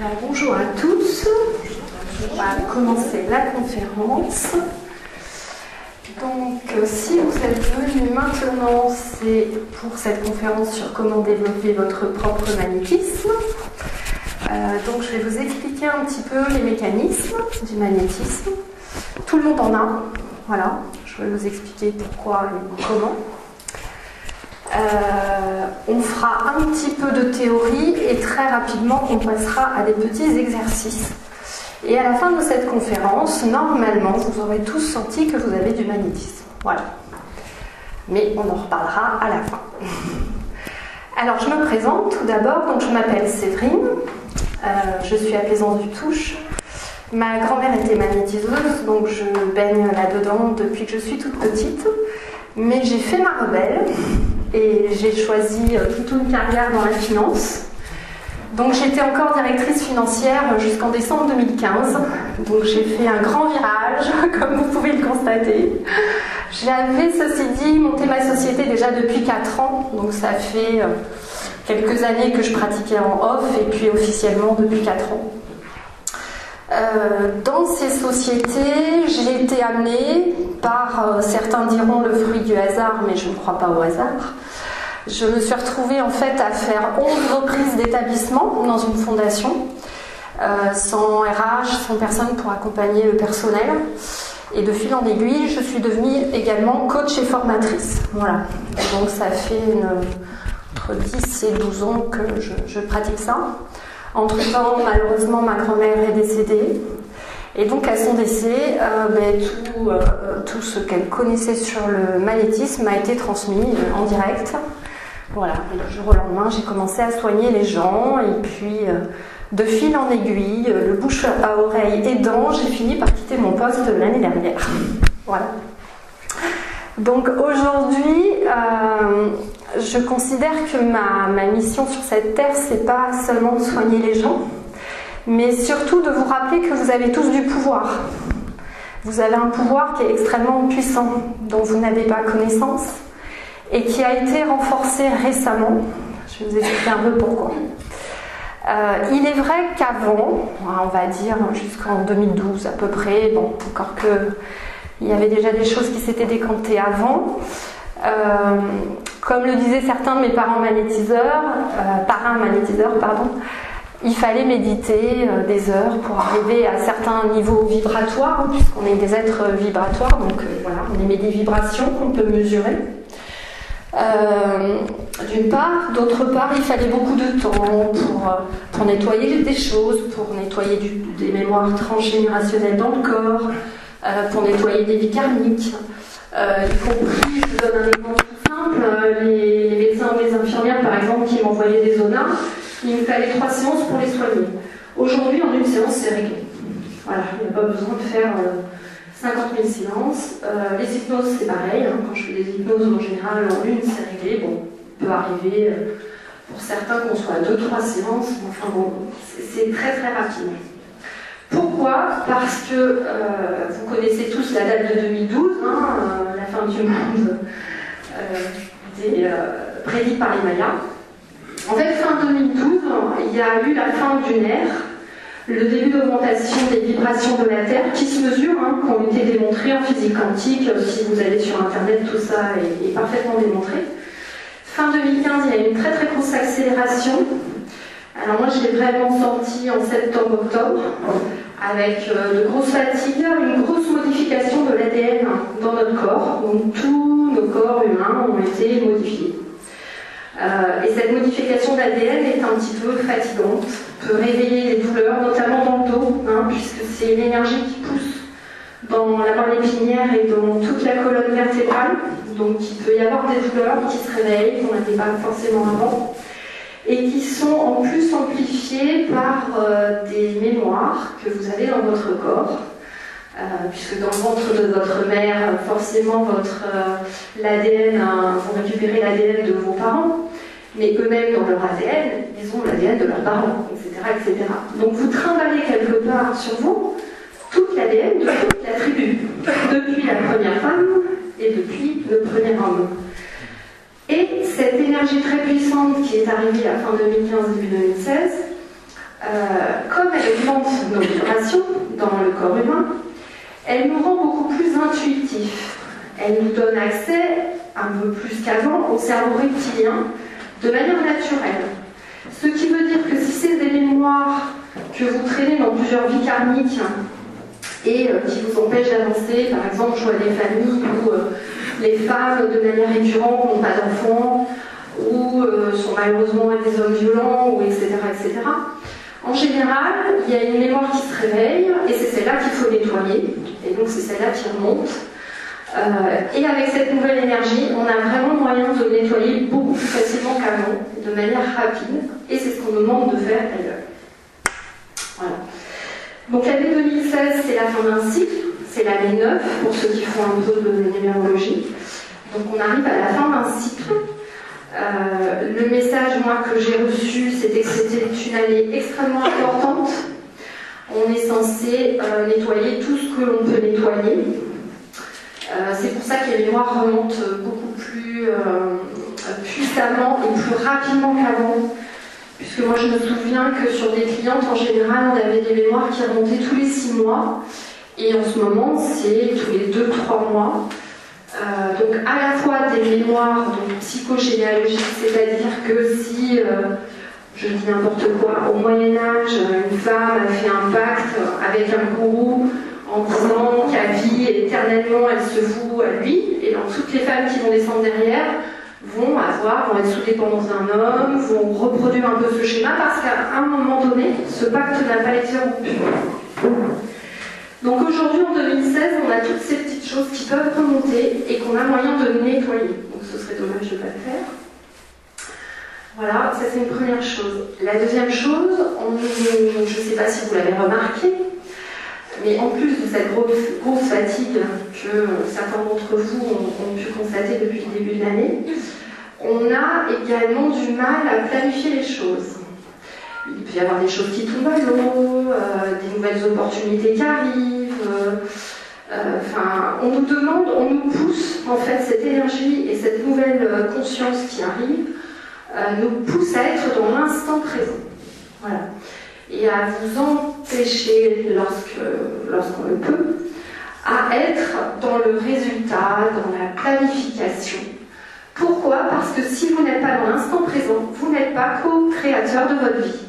Alors, bonjour à tous, on va commencer la conférence. Donc si vous êtes venus maintenant, c'est pour cette conférence sur comment développer votre propre magnétisme. Donc je vais vous expliquer un petit peu les mécanismes du magnétisme. Tout le monde en a, voilà, je vais vous expliquer pourquoi et comment. On fera un petit peu de théorie et très rapidement on passera à des petits exercices. Et à la fin de cette conférence, normalement, vous aurez tous senti que vous avez du magnétisme. Voilà. Mais on en reparlera à la fin. Alors, je me présente tout d'abord. Donc, je m'appelle Séverine. Je suis à Plaisance-du-Touche. Ma grand-mère était magnétiseuse, donc je baigne là-dedans depuis que je suis toute petite. Mais j'ai fait ma rebelle et j'ai choisi toute une carrière dans la finance. Donc j'étais encore directrice financière jusqu'en décembre 2015. Donc j'ai fait un grand virage, comme vous pouvez le constater. J'avais, ceci dit, monté ma société déjà depuis 4 ans. Donc ça fait quelques années que je pratiquais en off et puis officiellement depuis 4 ans. Dans ces sociétés, j'ai été amenée par, certains diront le fruit du hasard, mais je ne crois pas au hasard. Je me suis retrouvée en fait à faire 11 reprises d'établissement dans une fondation, sans RH, sans personne pour accompagner le personnel. Et de fil en aiguille, je suis devenue également coach et formatrice. Voilà. Et donc ça fait entre 10 et 12 ans que je pratique ça. Entre-temps, malheureusement, ma grand-mère est décédée. Et donc à son décès, tout ce qu'elle connaissait sur le magnétisme a été transmis en direct. Voilà, et du jour au lendemain, j'ai commencé à soigner les gens et puis de fil en aiguille, le bouche à oreille aidant, j'ai fini par quitter mon poste l'année dernière. Voilà. Donc aujourd'hui, je considère que ma mission sur cette terre, c'est pas seulement de soigner les gens, mais surtout de vous rappeler que vous avez tous du pouvoir. Vous avez un pouvoir qui est extrêmement puissant, dont vous n'avez pas connaissance, et qui a été renforcé récemment. Je vais vous expliquer un peu pourquoi. Il est vrai qu'avant, on va dire jusqu'en 2012 à peu près, bon, encore que il y avait déjà des choses qui s'étaient décantées avant. Comme le disaient certains de mes parents magnétiseurs, parrains magnétiseurs, pardon, il fallait méditer des heures pour arriver à certains niveaux vibratoires, puisqu'on est des êtres vibratoires, donc voilà, on émet des vibrations qu'on peut mesurer. D'une part, d'autre part, il fallait beaucoup de temps pour nettoyer des choses, pour nettoyer des mémoires transgénérationnelles dans le corps, pour nettoyer des vies karmiques. Y compris, je vous donne un exemple tout simple, les médecins ou les infirmières par exemple qui m'envoyaient des zonas, il me fallait 3 séances pour les soigner. Aujourd'hui, en une séance, c'est réglé. Voilà, il n'y a pas besoin de faire 50 000 séances. Les hypnoses, c'est pareil. Hein. Quand je fais des hypnoses, en général, en une, c'est réglé. Bon, il peut arriver pour certains qu'on soit à 2-3 séances. Enfin bon, c'est très très rapide. Pourquoi? Parce que vous connaissez tous la date de 2012, hein, la fin du monde prédite par les Mayas. En fait, fin 2012, il y a eu la fin d'une ère, le début d'augmentation des vibrations de la Terre qui se mesurent, hein, qui ont été démontrées en physique quantique. Si vous allez sur Internet, tout ça est parfaitement démontré. Fin 2015, il y a eu une très très grosse accélération. Alors moi, je l'ai vraiment senti en septembre-octobre, avec de grosses fatigues, une grosse modification de l'ADN dans notre corps. Donc tous nos corps humains ont été modifiés. Et cette modification d'ADN est un petit peu fatigante, peut réveiller des douleurs, notamment dans le dos, hein, puisque c'est une énergie qui pousse dans la moelle épinière et dans toute la colonne vertébrale. Donc il peut y avoir des douleurs qui se réveillent, qu'on n'avait pas forcément avant, et qui sont en plus amplifiées par des mémoires que vous avez dans votre corps. Puisque dans le ventre de votre mère, forcément, l'ADN, vous récupérez l'ADN de vos parents, mais eux-mêmes, dans leur ADN, ils ont l'ADN de leurs parents, etc., etc. Donc vous trimballez quelque part sur vous toute l'ADN de toute la tribu, depuis la première femme et depuis le premier homme. Et cette énergie très puissante qui est arrivée à fin 2015, début 2016, comme elle augmente nos vibrations dans le corps humain, elle nous rend beaucoup plus intuitifs. Elle nous donne accès, un peu plus qu'avant, au cerveau reptilien de manière naturelle. Ce qui veut dire que si c'est des mémoires que vous traînez dans plusieurs vies karmiques et qui vous empêchent d'avancer, par exemple, choix des familles où les femmes, de manière récurrente, n'ont pas d'enfants, ou sont malheureusement des hommes violents, ou etc., etc. En général, il y a une mémoire qui se réveille, et c'est celle-là qu'il faut nettoyer, et donc c'est celle-là qui remonte. Et avec cette nouvelle énergie, on a vraiment moyen de nettoyer beaucoup plus facilement qu'avant, de manière rapide, et c'est ce qu'on nous demande de faire d'ailleurs. Voilà. Donc l'année 2016, c'est la fin d'un cycle, c'est l'année 9, pour ceux qui font un peu de numérologie. Donc on arrive à la fin d'un cycle. Le message, moi, que j'ai reçu, c'était que c'était une année extrêmement importante. On est censé nettoyer tout ce que l'on peut nettoyer. C'est pour ça que les mémoires remontent beaucoup plus puissamment et plus rapidement qu'avant. Puisque moi, je me souviens que sur des clientes, en général, on avait des mémoires qui remontaient tous les 6 mois. Et en ce moment, c'est tous les 2-3 mois. Donc à la fois des mémoires psychogénéalogiques, c'est-à-dire que si, je dis n'importe quoi, au Moyen-Âge, une femme a fait un pacte avec un gourou en disant qu'à vie éternellement elle se voue à lui, et donc toutes les femmes qui vont descendre derrière vont être sous dépendance d'un homme, vont reproduire un peu ce schéma parce qu'à un moment donné, ce pacte n'a pas été rompu. Donc aujourd'hui, en 2016, on a toutes ces petites choses qui peuvent remonter et qu'on a moyen de nettoyer. Donc ce serait dommage de ne pas le faire. Voilà, ça c'est une première chose. La deuxième chose, je ne sais pas si vous l'avez remarqué, mais en plus de cette grosse fatigue que certains d'entre vous ont pu constater depuis le début de l'année, on a également du mal à planifier les choses. Il peut y avoir des choses qui tombent à l'eau, des nouvelles opportunités qui arrivent. On nous demande, on nous pousse, en fait, cette énergie et cette nouvelle conscience qui arrive, nous pousse à être dans l'instant présent. Voilà. Et à vous empêcher, lorsqu'on le peut, à être dans le résultat, dans la planification. Pourquoi ? Parce que si vous n'êtes pas dans l'instant présent, vous n'êtes pas co-créateur de votre vie.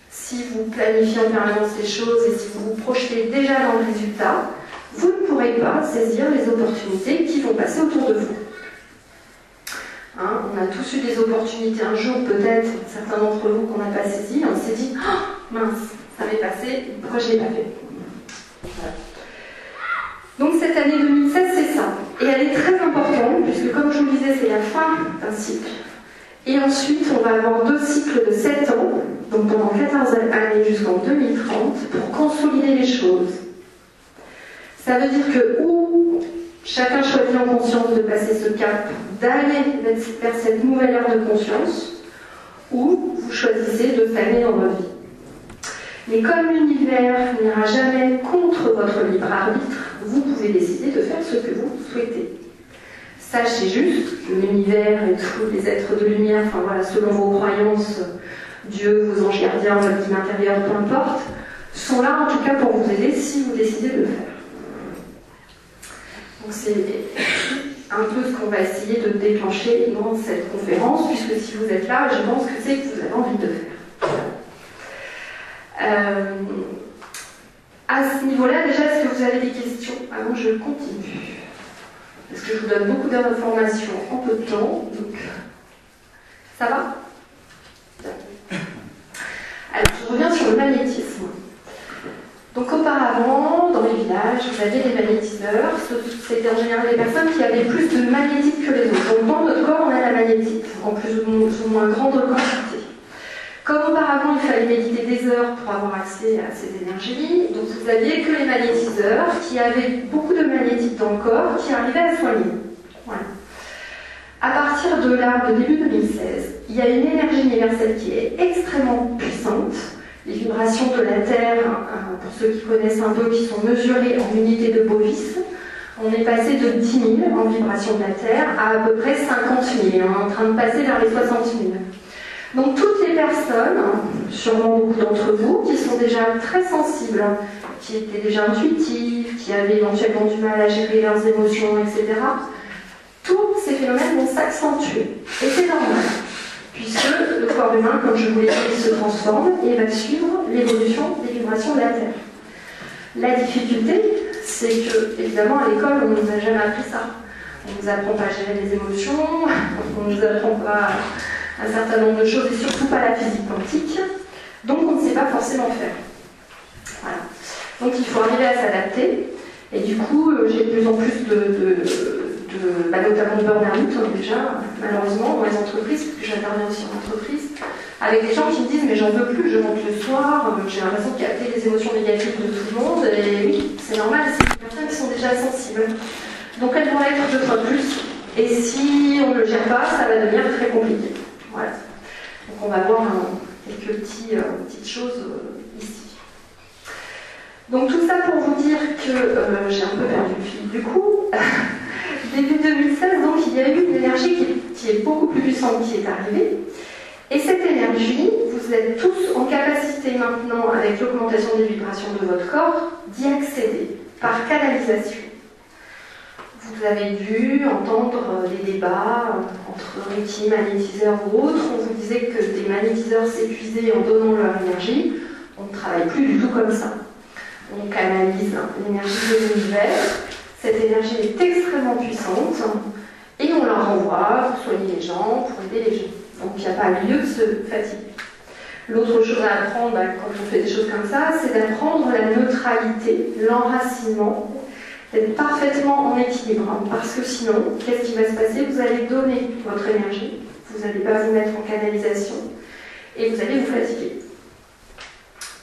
Si vous planifiez en permanence les choses et si vous vous projetez déjà dans le résultat, vous ne pourrez pas saisir les opportunités qui vont passer autour de vous. Hein, on a tous eu des opportunités un jour, peut-être, certains d'entre vous qu'on n'a pas saisi, on s'est dit oh, mince, ça m'est passé, pourquoi je ne l'ai pas fait? Voilà. Donc cette année 2016, c'est ça. Et elle est très importante, puisque comme je vous le disais, c'est la fin d'un cycle. Et ensuite, on va avoir 2 cycles de 7 ans, donc pendant 14 années jusqu'en 2030, pour consolider les choses. Ça veut dire que ou chacun choisit en conscience de passer ce cap, d'aller vers cette nouvelle ère de conscience, ou vous choisissez de stagner dans votre vie. Mais comme l'univers n'ira jamais contre votre libre arbitre, vous pouvez décider de faire ce que vous souhaitez. Sachez juste que l'univers et tous les êtres de lumière, enfin voilà, selon vos croyances, Dieu, vos anges gardiens, votre guide intérieur, peu importe, sont là en tout cas pour vous aider si vous décidez de le faire. Donc c'est un peu ce qu'on va essayer de déclencher dans cette conférence, puisque si vous êtes là, je pense que c'est que vous avez envie de faire. À ce niveau-là, déjà, est-ce que vous avez des questions avant que je continue? Parce que je vous donne beaucoup d'informations en peu de temps, donc ça va? Alors, je reviens sur le magnétisme. Donc auparavant, dans les villages, vous aviez des magnétiseurs. C'était en général des personnes qui avaient plus de magnétique que les autres. Donc dans notre corps, on a la magnétique, en plus ou moins grande quantité. Comme auparavant, il fallait méditer des heures pour avoir accès à ces énergies, donc vous aviez que les magnétiseurs qui avaient beaucoup de magnétique dans le corps qui arrivaient à soigner. Voilà. À partir de là, de début 2016, il y a une énergie universelle qui est extrêmement puissante. Les vibrations de la Terre, pour ceux qui connaissent un peu, qui sont mesurées en unités de Bovis, on est passé de 10 000 en vibrations de la Terre à peu près 50 000. On est en train de passer vers les 60 000. Donc toutes les personnes, sûrement beaucoup d'entre vous, qui sont déjà très sensibles, qui étaient déjà intuitives, qui avaient éventuellement du mal à gérer leurs émotions, etc., tous ces phénomènes vont s'accentuer. Et c'est normal, puisque le corps humain, comme je vous l'ai dit, il se transforme et va suivre l'évolution des vibrations de la Terre. La difficulté, c'est que, évidemment, à l'école, on ne nous a jamais appris ça. On ne nous apprend pas à gérer les émotions, on ne nous apprend pas un certain nombre de choses, et surtout pas la physique quantique, donc on ne sait pas forcément faire. Voilà. Donc il faut arriver à s'adapter, et du coup, j'ai de plus en plus notamment de burn-out, déjà, malheureusement, dans les entreprises, parce que j'interviens aussi en entreprise, avec des gens qui me disent mais j'en veux plus, je rentre le soir, j'ai l'impression de capter les émotions négatives de tout le monde, et oui, c'est normal, c'est des personnes qui sont déjà sensibles. Donc elles vont être 2 fois plus, et si on ne le gère pas, ça va devenir très compliqué. Voilà. Donc on va voir quelques petites choses ici. Donc tout ça pour vous dire que j'ai un peu perdu le fil du coup. Début 2016, donc il y a eu une énergie qui est beaucoup plus puissante qui est arrivée. Et cette énergie, vous êtes tous en capacité maintenant, avec l'augmentation des vibrations de votre corps, d'y accéder par canalisation. Vous avez dû entendre des débats entre Reiki, magnétiseurs ou autres. On vous disait que des magnétiseurs s'épuisaient en donnant leur énergie. On ne travaille plus du tout comme ça. On canalise l'énergie de l'univers. Cette énergie est extrêmement puissante et on la renvoie pour soigner les gens, pour aider les gens. Donc il n'y a pas lieu de se fatiguer. L'autre chose à apprendre quand on fait des choses comme ça, c'est d'apprendre la neutralité, l'enracinement, d'être parfaitement en équilibre. Parce que sinon, qu'est-ce qui va se passer? Vous allez donner votre énergie, vous n'allez pas vous mettre en canalisation et vous allez vous fatiguer.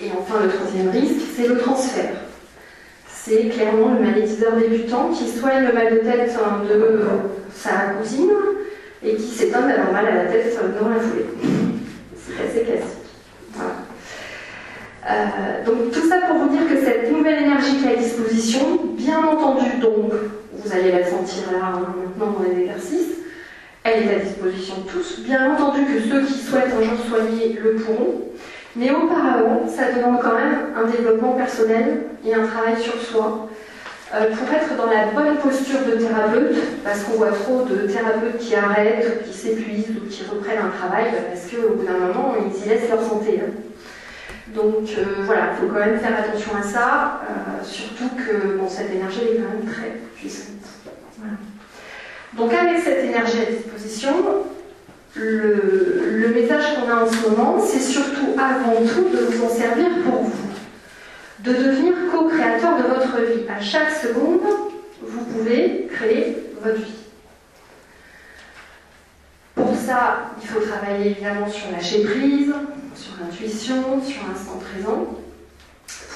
Et enfin, le troisième risque, c'est le transfert. C'est clairement le magnétiseur débutant qui soigne le mal de tête de sa cousine et qui s'éteint d'avoir mal à la tête dans la foulée. C'est assez classique. Voilà. Donc tout ça pour vous dire que cette nouvelle énergie qui est à disposition, bien entendu, donc vous allez la sentir là maintenant dans les exercices, elle est à disposition de tous. Bien entendu que ceux qui souhaitent un jour soigner le pourront. Mais auparavant, ça demande quand même un développement personnel et un travail sur soi pour être dans la bonne posture de thérapeute, parce qu'on voit trop de thérapeutes qui arrêtent, qui s'épuisent ou qui reprennent un travail parce qu'au bout d'un moment, ils y laissent leur santé. Donc voilà, il faut quand même faire attention à ça, surtout que cette énergie est quand même très puissante. Voilà. Donc avec cette énergie à disposition, le message qu'on a en ce moment, c'est surtout avant tout de vous en servir pour vous. De devenir co-créateur de votre vie. À chaque seconde, vous pouvez créer votre vie. Pour ça, il faut travailler évidemment sur lâcher prise, sur l'intuition, sur l'instant présent,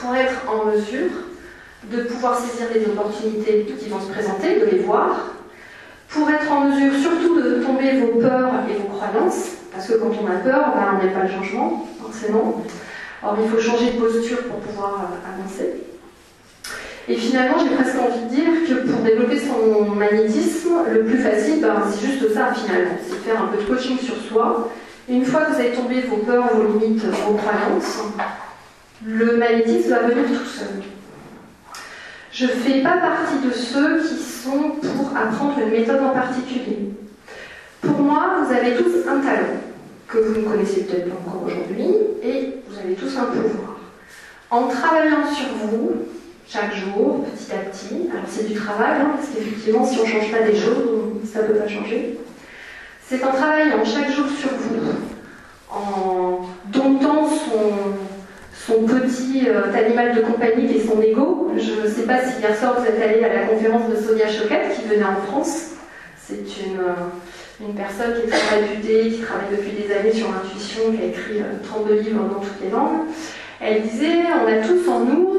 pour être en mesure de pouvoir saisir les opportunités qui vont se présenter, de les voir, pour être en mesure surtout de tomber vos peurs et vos croyances, parce que quand on a peur, on n'aime pas le changement, forcément. Or, il faut changer de posture pour pouvoir avancer. Et finalement, j'ai presque envie de dire que pour développer son magnétisme, le plus facile, c'est juste ça finalement, c'est faire un peu de coaching sur soi. Une fois que vous avez tombé vos peurs, vos limites, vos croyances, le magnétisme va venir tout seul. Je ne fais pas partie de ceux qui sont pour apprendre une méthode en particulier. Pour moi, vous avez tous un talent que vous ne connaissez peut-être pas encore aujourd'hui, et vous avez tous un pouvoir. En travaillant sur vous, chaque jour, petit à petit, alors c'est du travail, parce qu'effectivement, si on ne change pas des choses, ça ne peut pas changer. C'est en travaillant chaque jour sur vous, en domptant son petit animal de compagnie qui est son ego. Je ne sais pas si hier soir vous êtes allé à la conférence de Sonia Choquette qui venait en France. C'est une personne qui est très réputée, qui travaille depuis des années sur l'intuition, qui a écrit 32 livres dans toutes les langues. Elle disait, on a tous en nous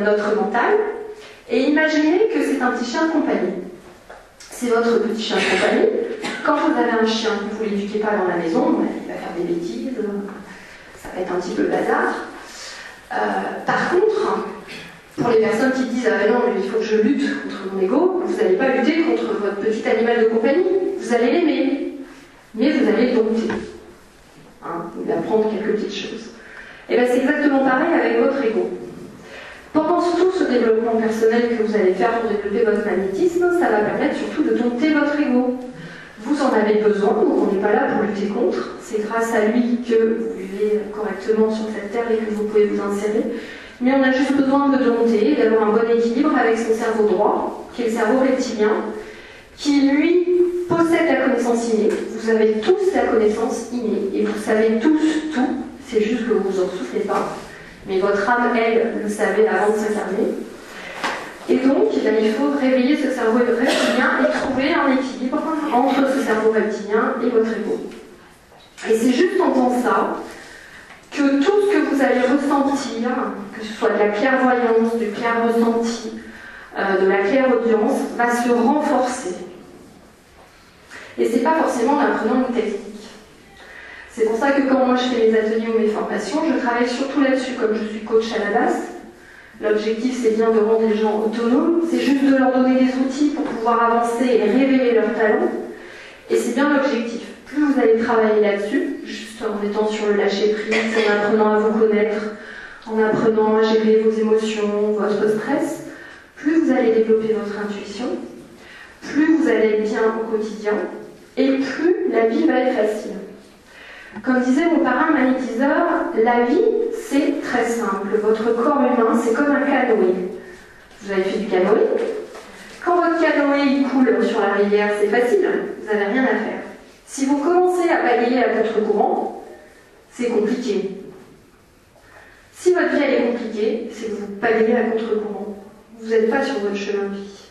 notre mental, et imaginez que c'est un petit chien de compagnie. C'est votre petit chien de compagnie. Quand vous avez un chien, vous ne l'éduquez pas dans la maison, il va faire des bêtises, ça va être un petit peu bazar. Par contre, pour les personnes qui disent « Ah non, mais il faut que je lutte contre mon ego », vous n'allez pas lutter contre votre petit animal de compagnie, vous allez l'aimer, mais vous allez le dompter. Hein, d'apprendre quelques petites choses. Et bien c'est exactement pareil avec votre ego. Pendant tout ce développement personnel que vous allez faire pour développer votre magnétisme, ça va permettre surtout de dompter votre ego. Vous en avez besoin, donc on n'est pas là pour lutter contre. C'est grâce à lui que vous vivez correctement sur cette terre et que vous pouvez vous insérer. Mais on a juste besoin de dompter, d'avoir un bon équilibre avec son cerveau droit, qui est le cerveau reptilien, qui lui possède la connaissance innée. Vous avez tous la connaissance innée et vous savez tous tout, c'est juste que vous vous en souvenez pas. Mais votre âme, elle, le savait avant de s'incarner. Et donc, il faut réveiller ce cerveau reptilien et trouver un équilibre entre ce cerveau reptilien et votre ego. Et c'est juste en faisant ça que tout ce que vous allez ressentir, que ce soit de la clairvoyance, du clair ressenti, de la clairaudience, va se renforcer. Et c'est pas forcément en apprenant une technique. C'est pour ça que quand moi je fais mes ateliers ou mes formations, je travaille surtout là-dessus, comme je suis coach à la base. L'objectif, c'est bien de rendre les gens autonomes, c'est juste de leur donner des outils pour pouvoir avancer et révéler leurs talents. Et c'est bien l'objectif. Plus vous allez travailler là-dessus, juste en étant sur le lâcher-prise, en apprenant à vous connaître, en apprenant à gérer vos émotions, votre stress, plus vous allez développer votre intuition, plus vous allez être bien au quotidien, et plus la vie va être facile. Comme disait mon parrain magnétiseur, la vie, c'est très simple. Votre corps humain, c'est comme un canoë. Vous avez fait du canoë? Quand votre canoë il coule sur la rivière, c'est facile, vous n'avez rien à faire. Si vous commencez à balayer à contre-courant, c'est compliqué. Si votre vie elle est compliquée, c'est que vous balayez à contre-courant. Vous n'êtes pas sur votre chemin de vie.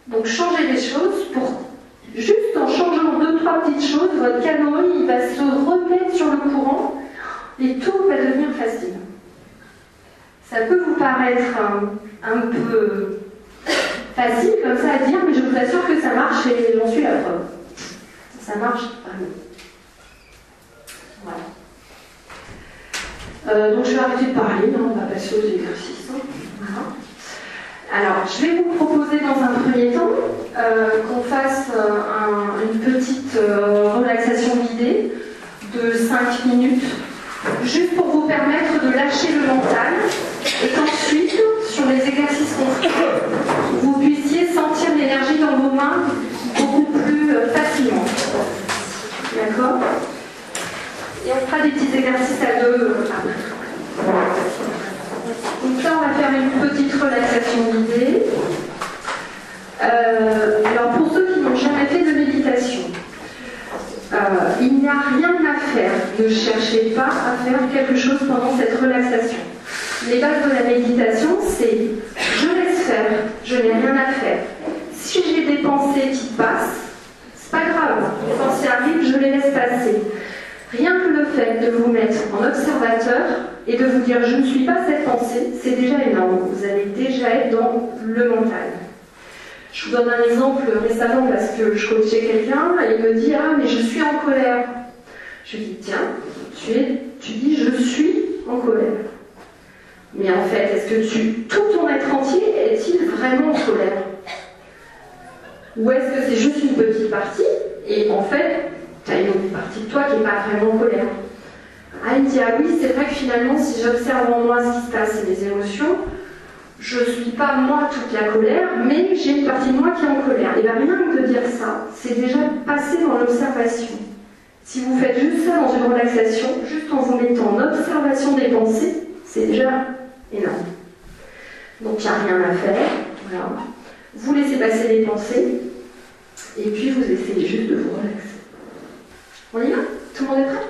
Donc changez les choses pour... Juste en changeant 2-3 petites choses, votre canoë il va se remettre sur le courant et tout va devenir facile. Ça peut vous paraître un peu facile comme ça à dire, mais je vous assure que ça marche et j'en suis la preuve. Ça marche vraiment. Voilà. Donc je vais arrêter de parler, on va passer aux exercices. Voilà. Alors, je vais vous proposer dans un premier temps qu'on fasse une petite relaxation guidée de 5 minutes, juste pour vous permettre de lâcher le mental et qu'ensuite, sur les exercices qu'on fait, vous puissiez sentir l'énergie dans vos mains beaucoup plus facilement. D'accord? Et on fera des petits exercices à deux après. Donc là, on va faire une petite relaxation guidée. Alors, pour ceux qui n'ont jamais fait de méditation, il n'y a rien à faire. Ne cherchez pas à faire quelque chose pendant cette relaxation. Les bases de la méditation, c'est je laisse faire, je n'ai rien à faire. Si j'ai des pensées qui passent, c'est pas grave. Les pensées arrivent, je les laisse passer. Rien que le fait de vous mettre en observateur et de vous dire je ne suis pas cette pensée, c'est déjà énorme. Vous allez déjà être dans le mental. Je vous donne un exemple récemment parce que je coachais quelqu'un et il me dit ah mais je suis en colère. Je lui dis tiens, tu dis je suis en colère. Mais en fait, est-ce que tout ton être entier est-il vraiment en colère? Ou est-ce que c'est juste une petite partie et en fait tu as une autre partie de toi qui n'est pas vraiment en colère? Ah, il me dit, ah oui, c'est vrai que finalement, si j'observe en moi ce qui se passe et mes émotions, je ne suis pas moi toute la colère, mais j'ai une partie de moi qui est en colère. Et bien rien que de dire ça, c'est déjà passer dans l'observation. Si vous faites juste ça dans une relaxation, juste en vous mettant en observation des pensées, c'est déjà énorme. Donc il n'y a rien à faire. Voilà. Vous laissez passer les pensées, et puis vous essayez juste de vous relaxer. On y va? Tout le monde est prêt?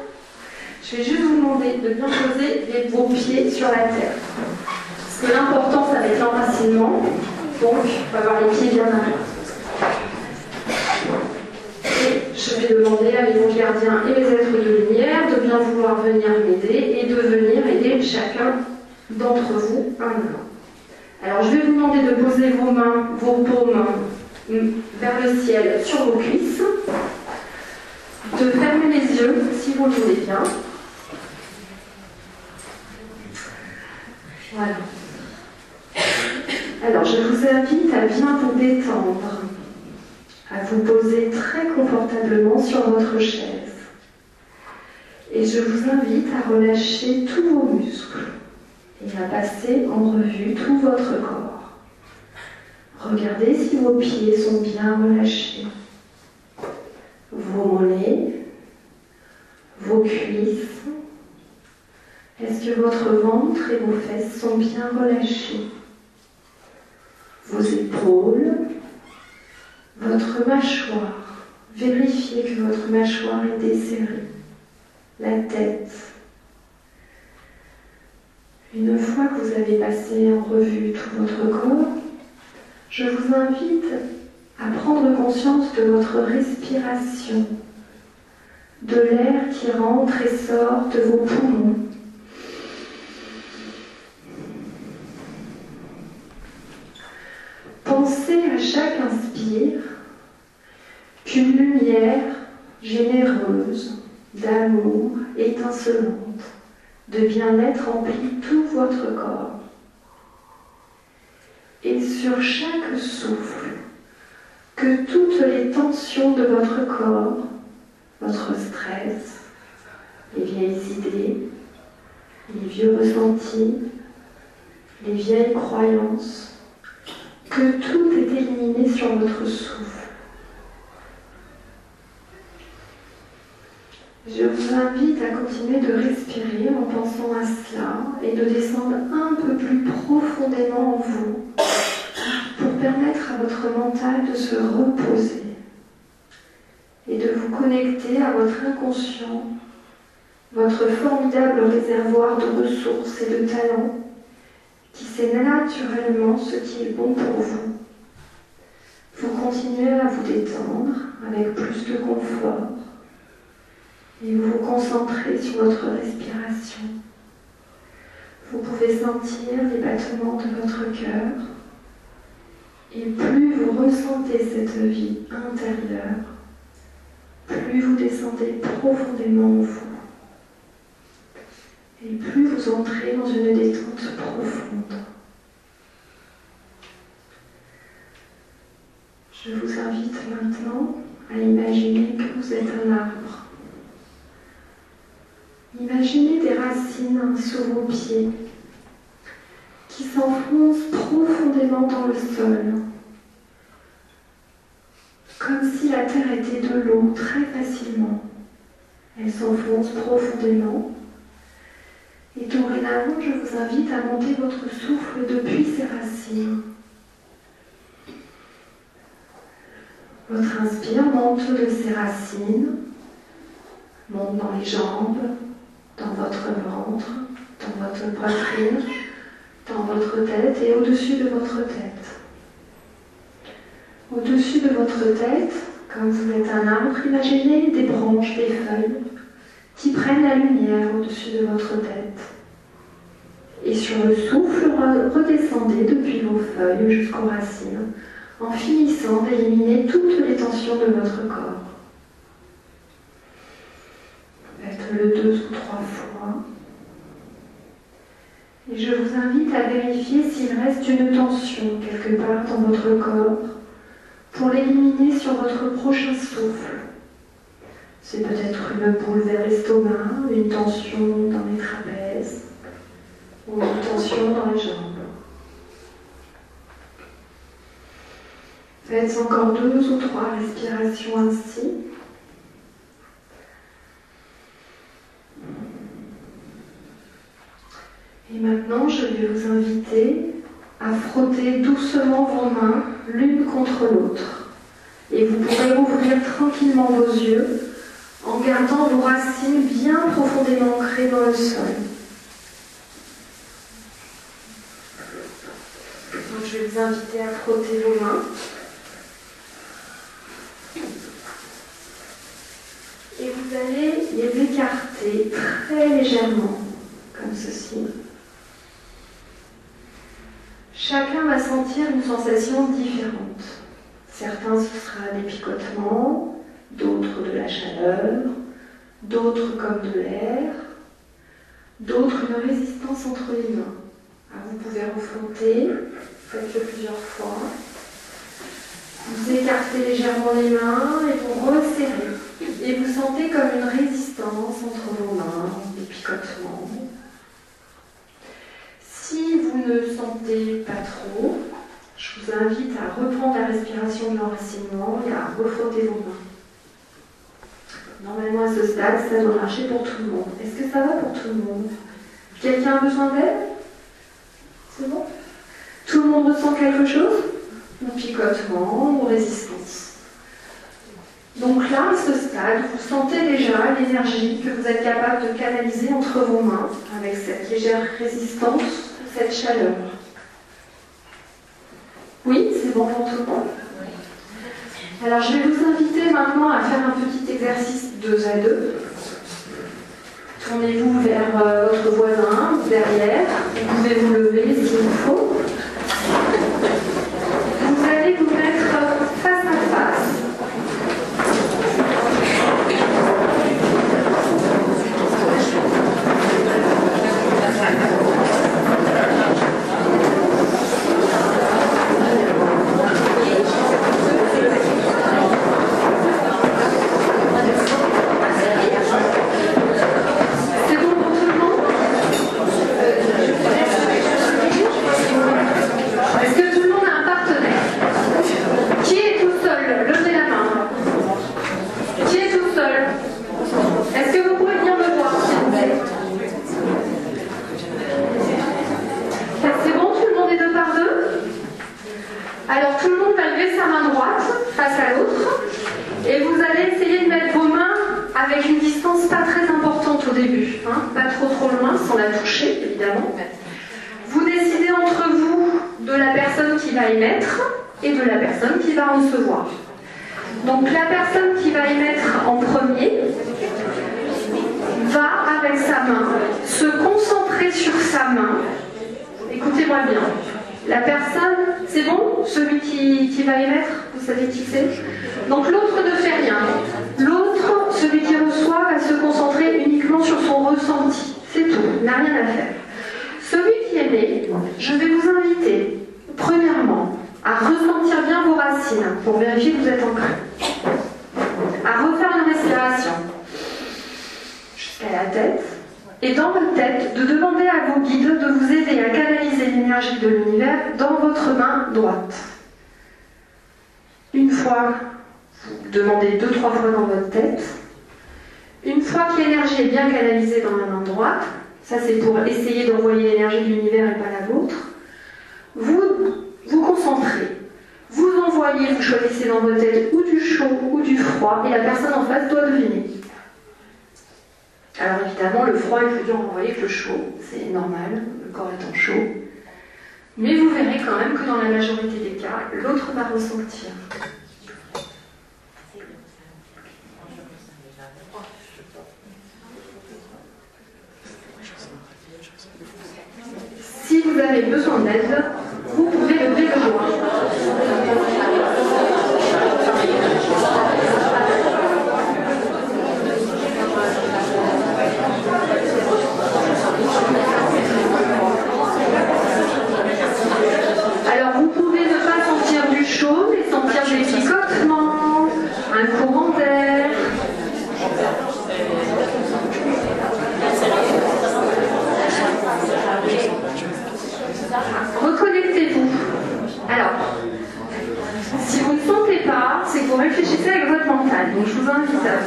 Je vais juste vous demander de bien poser vos pieds sur la terre. Parce que l'important, ça va être l'enracinement. Donc, on va avoir les pieds bien à plat. Et je vais demander à mes anges gardiens et mes êtres de lumière de bien vouloir venir m'aider et de venir aider chacun d'entre vous un à un. Alors, je vais vous demander de poser vos mains, vos paumes vers le ciel sur vos cuisses. De fermer les yeux si vous le voulez bien. Voilà. Alors, je vous invite à bien vous détendre, à vous poser très confortablement sur votre chaise Et je vous invite à relâcher tous vos muscles et à passer en revue tout votre corps. Regardez si vos pieds sont bien relâchés, vos mollets, vos cuisses. Est-ce que votre ventre et vos fesses sont bien relâchés? Vos épaules, votre mâchoire. Vérifiez que votre mâchoire est desserrée. La tête. Une fois que vous avez passé en revue tout votre corps, je vous invite à prendre conscience de votre respiration, de l'air qui rentre et sort de vos poumons. Pensez à chaque inspire qu'une lumière généreuse, d'amour, étincelante, de bien-être emplit tout votre corps. Et sur chaque souffle, que toutes les tensions de votre corps, votre stress, les vieilles idées, les vieux ressentis, les vieilles croyances, que tout est éliminé sur votre souffle. Je vous invite à continuer de respirer en pensant à cela et de descendre un peu plus profondément en vous pour permettre à votre mental de se reposer et de vous connecter à votre inconscient, votre formidable réservoir de ressources et de talents qui sait naturellement ce qui est bon pour vous. Vous continuez à vous détendre avec plus de confort et vous vous concentrez sur votre respiration. Vous pouvez sentir les battements de votre cœur et plus vous ressentez cette vie intérieure, plus vous descendez profondément en vous et plus vous entrez dans une détente profonde. Je vous invite maintenant à imaginer que vous êtes un arbre. Imaginez des racines sous vos pieds qui s'enfoncent profondément dans le sol, comme si la terre était de l'eau très facilement. Elle s'enfonce profondément. Et dorénavant, je vous invite à monter votre souffle depuis ces racines. Votre inspire monte de ces racines, monte dans les jambes, dans votre ventre, dans votre poitrine, dans votre tête et au-dessus de votre tête. Au-dessus de votre tête, comme vous êtes un arbre, imaginez des branches, des feuilles qui prennent la lumière au-dessus de votre tête. Et sur le souffle, redescendez depuis vos feuilles jusqu'aux racines, en finissant d'éliminer toutes les tensions de votre corps. Faites-le 2 ou 3 fois. Et je vous invite à vérifier s'il reste une tension quelque part dans votre corps pour l'éliminer sur votre prochain souffle. C'est peut-être une boule vers l'estomac, une tension dans les trapèzes ou une tension dans les jambes. Faites encore 2 ou 3 respirations ainsi. Et maintenant, je vais vous inviter à frotter doucement vos mains l'une contre l'autre. Et vous pourrez ouvrir tranquillement vos yeux en gardant vos racines bien profondément ancrées dans le sol. Donc, je vais vous inviter à frotter vos mains. Et vous allez les écarter très légèrement, comme ceci. Chacun va sentir une sensation différente. Certains, ce sera des picotements, d'autres de la chaleur, d'autres comme de l'air, d'autres une résistance entre les mains. Alors, vous pouvez refrotter, faites-le plusieurs fois. Vous écartez légèrement les mains et vous resserrez. Et vous sentez comme une résistance entre vos mains. picotement. Si vous ne sentez pas trop, je vous invite à reprendre la respiration de l'enracinement et à refrotter vos mains. Normalement, à ce stade, ça doit marcher pour tout le monde. Est-ce que ça va pour tout le monde? Quelqu'un a besoin d'aide? C'est bon? Tout le monde ressent quelque chose? Ou picotement, ou résistance. Donc là, à ce stade, vous sentez déjà l'énergie que vous êtes capable de canaliser entre vos mains avec cette légère résistance, cette chaleur. Oui, c'est bon pour tout le monde? Alors je vais vous inviter maintenant à faire un petit exercice 2 à 2. Tournez-vous vers votre voisin, derrière. Vous pouvez vous lever s'il vous faut. Vous allez vous mettre face à face. Alors tout le monde va lever sa main droite face à l'autre et vous allez essayer de mettre vos mains avec une distance pas très importante au début, hein, pas trop loin sans la toucher évidemment. Vous décidez entre vous de la personne qui va émettre et de la personne qui va recevoir. Donc la personne qui va émettre en premier va avec sa main se concentrer sur sa main. Écoutez-moi bien. La personne, c'est bon? Celui qui va émettre, vous savez qui c'est? Donc l'autre ne fait rien. L'autre, celui qui reçoit, va se concentrer uniquement sur son ressenti. C'est tout, il n'a rien à faire. Celui qui émet, je vais vous inviter, premièrement, à ressentir bien vos racines pour vérifier que vous êtes ancré. À refaire une respiration jusqu'à la tête. Et dans votre tête, de demander à vos guides de vous aider à canaliser l'énergie de l'univers dans votre main droite. Une fois, vous demandez 2-3 fois dans votre tête. Une fois que l'énergie est bien canalisée dans la main droite, ça c'est pour essayer d'envoyer l'énergie de l'univers et pas la vôtre, vous vous concentrez. Vous envoyez, vous choisissez dans votre tête ou du chaud ou du froid et la personne en face doit deviner. Alors évidemment, le froid est plus dur à envoyer que le chaud, c'est normal, le corps étant chaud. Mais vous verrez quand même que dans la majorité des cas, l'autre va ressentir. Si vous avez besoin d'aide, vous pouvez lever le doigt. Alors vous pouvez ne pas sentir du chaud, mais sentir des picotements, un courant d'air. Reconnectez-vous. Alors, si vous ne sentez pas, c'est que vous réfléchissez avec votre mental. Donc je vous invite à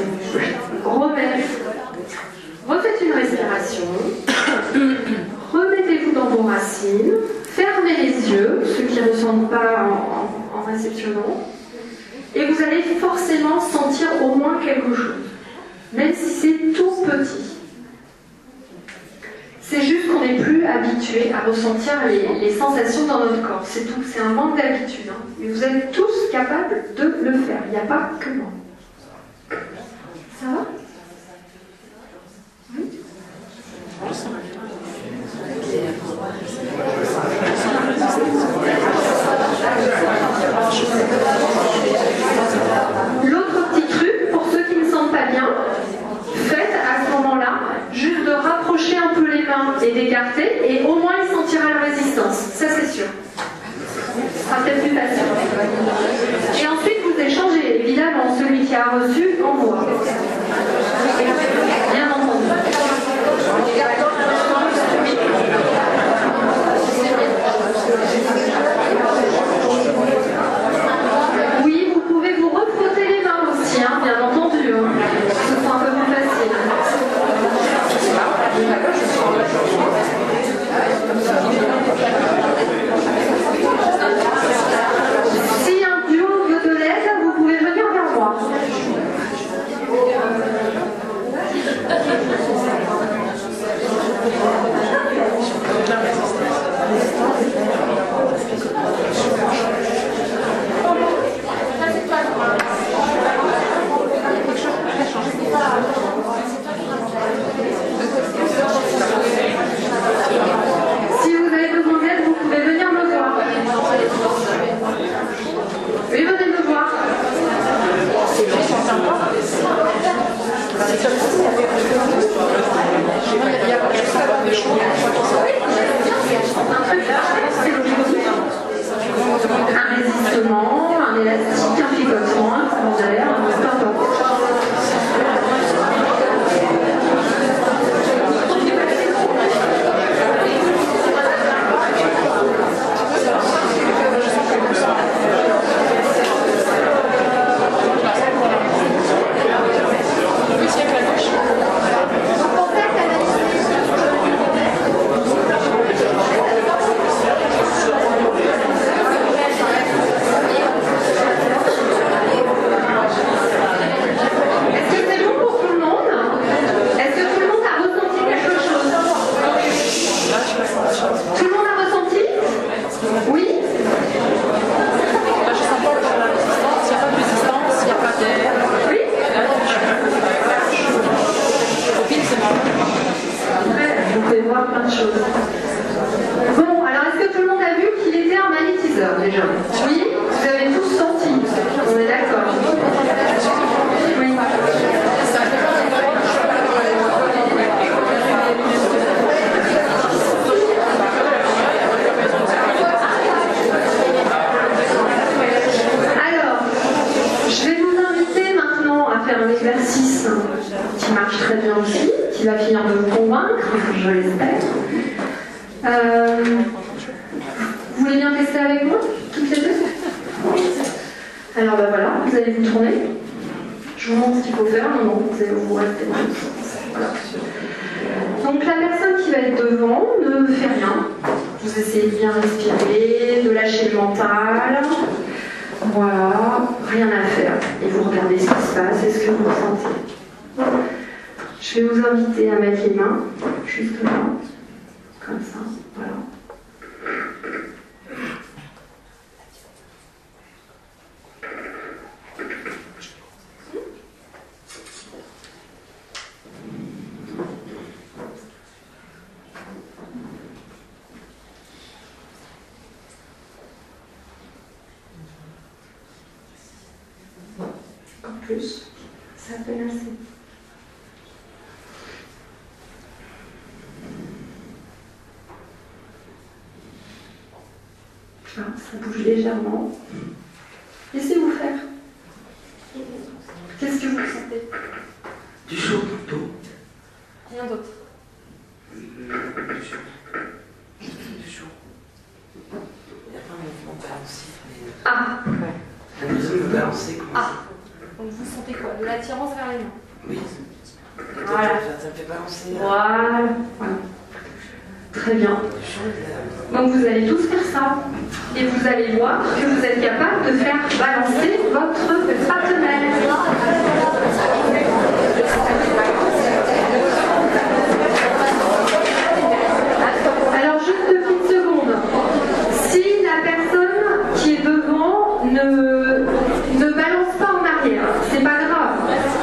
vous remettre. Refaites une respiration. Remettez-vous dans vos racines. Fermez les yeux, ceux qui ne ressentent pas en réceptionnant. Et vous allez forcément sentir au moins quelque chose. Même si c'est tout petit. C'est juste qu'on n'est plus habitué à ressentir les sensations dans notre corps. C'est tout, c'est un manque d'habitude. Hein. Mais vous êtes tous capables de le faire. Il n'y a pas que moi. Ça va? Oui. L'autre petit truc, pour ceux qui ne sentent pas bien, faites à ce moment-là juste de rapprocher un peu les mains et d'écarter, et au moins il sentira la résistance, ça c'est sûr. Ce sera peut-être plus facile. Et ensuite vous échangez, évidemment, celui qui a reçu envoie. Bien entendu. mieux. Hein. Ce sera un peu plus facile. Si un duo veut de l'aide, vous pouvez venir vers moi. Si vous avez besoin d'aide, vous pouvez venir me voir. Oui, venez me voir. Un résistement, un élastique, un picotement, un courant d'air, peu importe. Déjà. Oui, vous avez tous senti. On est d'accord. Oui. Alors, je vais vous inviter maintenant à faire un exercice qui marche très bien aussi, qui va finir de vous convaincre, je l'espère. Vous voulez bien tester avec moi, toutes les deux? Alors ben voilà, vous allez vous tourner. Je vous montre ce qu'il faut faire. Non, vous allez vous rester dans le sens. Voilà. Donc la personne qui va être devant ne fait rien. Vous essayez de bien respirer, de lâcher le mental. Voilà, rien à faire. Et vous regardez ce qui se passe et ce que vous ressentez. Je vais vous inviter à mettre les mains juste là, comme ça. Voilà. Plus, ça fait assez. Ah, ça bouge légèrement. Laissez-vous faire. Qu'est-ce que vous sentez? Du chaud plutôt. Rien d'autre. Du chaud. Du chaud. Il n'y a pas un mouvement balancé. Mais... Ah, ouais. La besoin de me balancer comme ça. Donc vous sentez quoi? De l'attirance vers les mains? Oui. Voilà. Ça me fait balancer. Voilà. Très bien. Donc vous allez tous faire ça. Et vous allez voir que vous êtes capable de faire balancer votre partenaire. Alors juste 2 petites secondes. Si la personne qui est devant ne balance pas en arrière, c'est pas grave.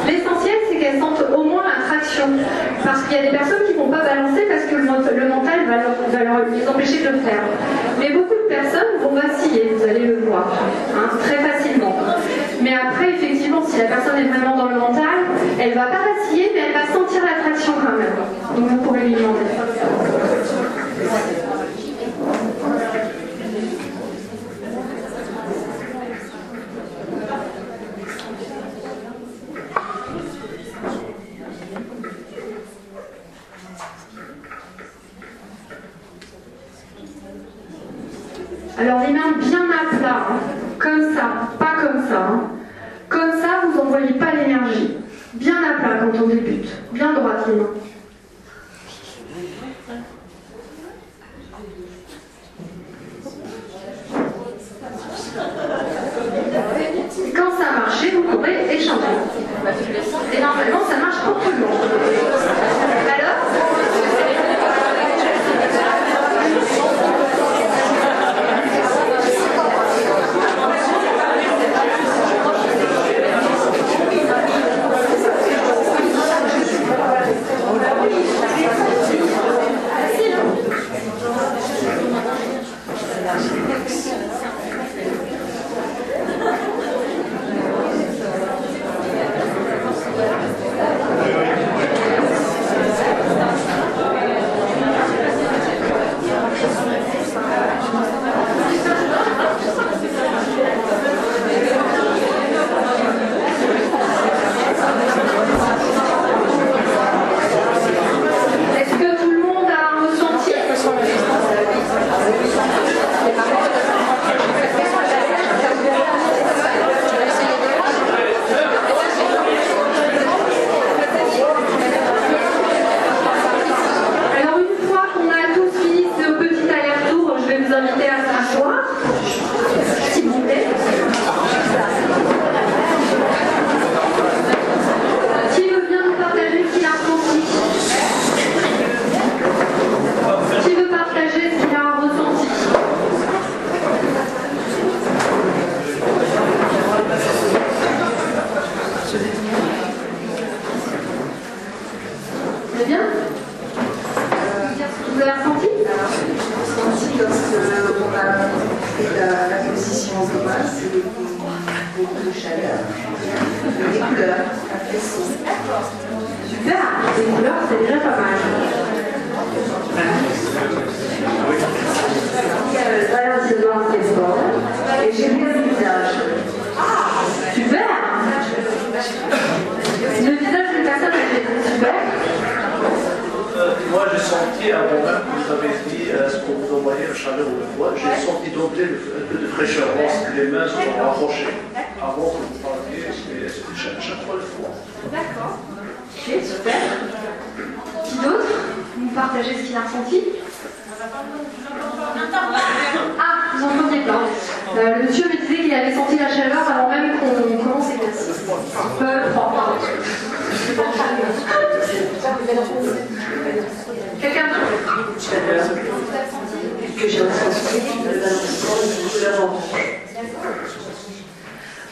L'essentiel c'est qu'elle sente au moins l'attraction. Parce qu'il y a des personnes qui ne vont pas balancer parce que le mental va les empêcher de le faire. Mais beaucoup de personnes vont vaciller, vous allez le voir, hein, très facilement. Mais après, effectivement, si la personne est vraiment dans le mental, elle ne va pas vaciller, mais elle va sentir l'attraction quand même. Donc vous pourrez lui demander. Alors les mains bien à plat, hein. Comme ça, pas comme ça. Hein. Comme ça, vous n'envoyez pas l'énergie. quand on débute. Bien droite les mains. Et quand ça a marché, vous pourrez échanger. Et normalement, ça marche pour tout le monde. Alors ?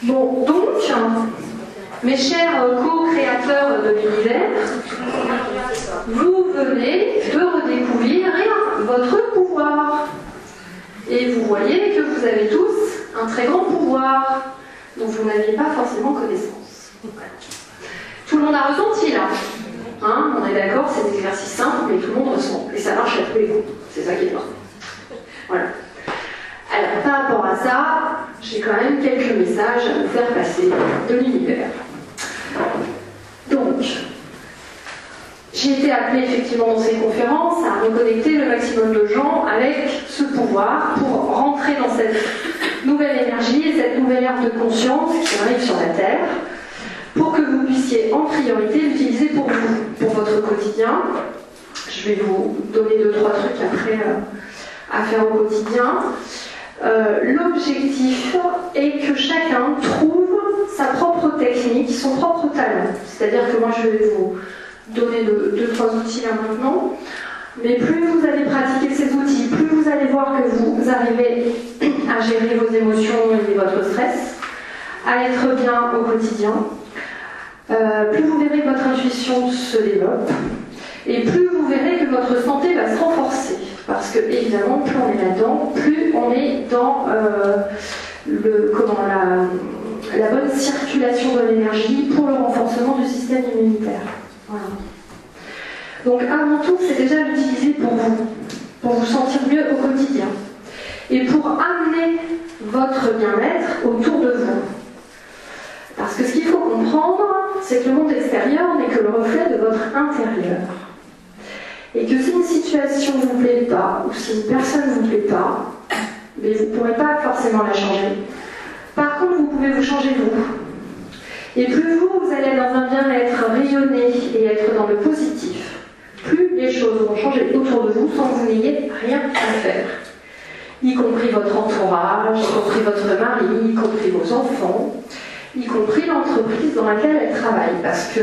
Bon, donc, mes chers co-créateurs de l'univers, vous venez de redécouvrir votre pouvoir. Et vous voyez que vous avez tous un très grand pouvoir dont vous n'aviez pas forcément connaissance. Tout le monde a ressenti là. Hein, on est d'accord, c'est des exercices simples, mais tout le monde ressent. Et ça marche à tous les coups. C'est ça qui est bien. Voilà. Alors, par rapport à ça, j'ai quand même quelques messages à vous faire passer de l'univers. Donc, j'ai été appelée effectivement dans ces conférences à reconnecter le maximum de gens avec ce pouvoir pour rentrer dans cette nouvelle énergie et cette nouvelle ère de conscience qui arrive sur la Terre, pour que vous puissiez en priorité l'utiliser pour vous, pour votre quotidien. Je vais vous donner 2-3 trucs après à faire au quotidien. L'objectif est que chacun trouve sa propre technique, son propre talent. C'est-à-dire que moi je vais vous donner 2-3 outils là maintenant, mais plus vous allez pratiquer ces outils, plus vous allez voir que vous arrivez à gérer vos émotions et votre stress, à être bien au quotidien, plus vous verrez que votre intuition se développe, et plus vous verrez que votre santé va se renforcer. Parce que, évidemment, plus on est là-dedans, plus on est dans la bonne circulation de l'énergie pour le renforcement du système immunitaire. Voilà. Donc, avant tout, c'est déjà l'utiliser pour vous sentir mieux au quotidien. Et pour amener votre bien-être autour de vous. Parce que ce qu'il faut comprendre, c'est que le monde extérieur n'est que le reflet de votre intérieur. Et que si une situation ne vous plaît pas, ou si une personne ne vous plaît pas, mais vous ne pourrez pas forcément la changer. Par contre, vous pouvez vous changer vous. Et plus vous allez dans un bien-être rayonné, dans le positif, plus les choses vont changer autour de vous sans que vous n'ayez rien à faire. Y compris votre entourage, y compris votre mari, y compris vos enfants, y compris l'entreprise dans laquelle elle travaille. Parce que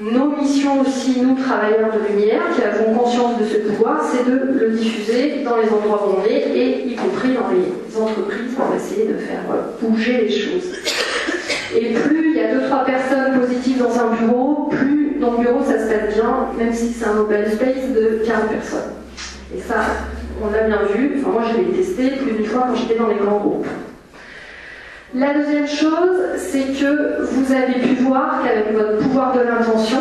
nos missions aussi, nous, travailleurs de lumière, qui avons conscience de ce pouvoir, c'est de le diffuser dans les endroits où on est, et y compris dans les entreprises, pour essayer de faire bouger les choses. Et plus il y a 2-3 personnes positives dans un bureau, plus dans le bureau ça se passe bien, même si c'est un open space de 15 personnes. Et ça, on l'a bien vu, enfin, moi je l'ai testé plus d'une fois quand j'étais dans les grands groupes. La deuxième chose, c'est que vous avez pu voir qu'avec votre pouvoir de l'intention,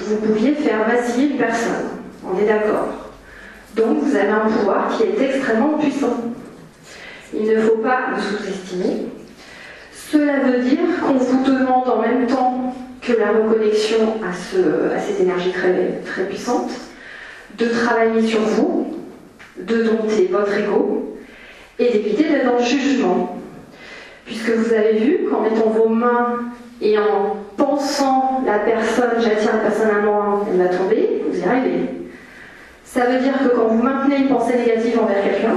vous pouviez faire vaciller une personne. On est d'accord. Donc vous avez un pouvoir qui est extrêmement puissant. Il ne faut pas le sous-estimer. Cela veut dire qu'on vous demande en même temps que la reconnexion à cette énergie très, très puissante, de travailler sur vous, de dompter votre ego et d'éviter d'être dans le jugement. Puisque vous avez vu qu'en mettant vos mains et en pensant la personne, j'attire la personne à moi, elle va tomber, vous y arrivez. Ça veut dire que quand vous maintenez une pensée négative envers quelqu'un,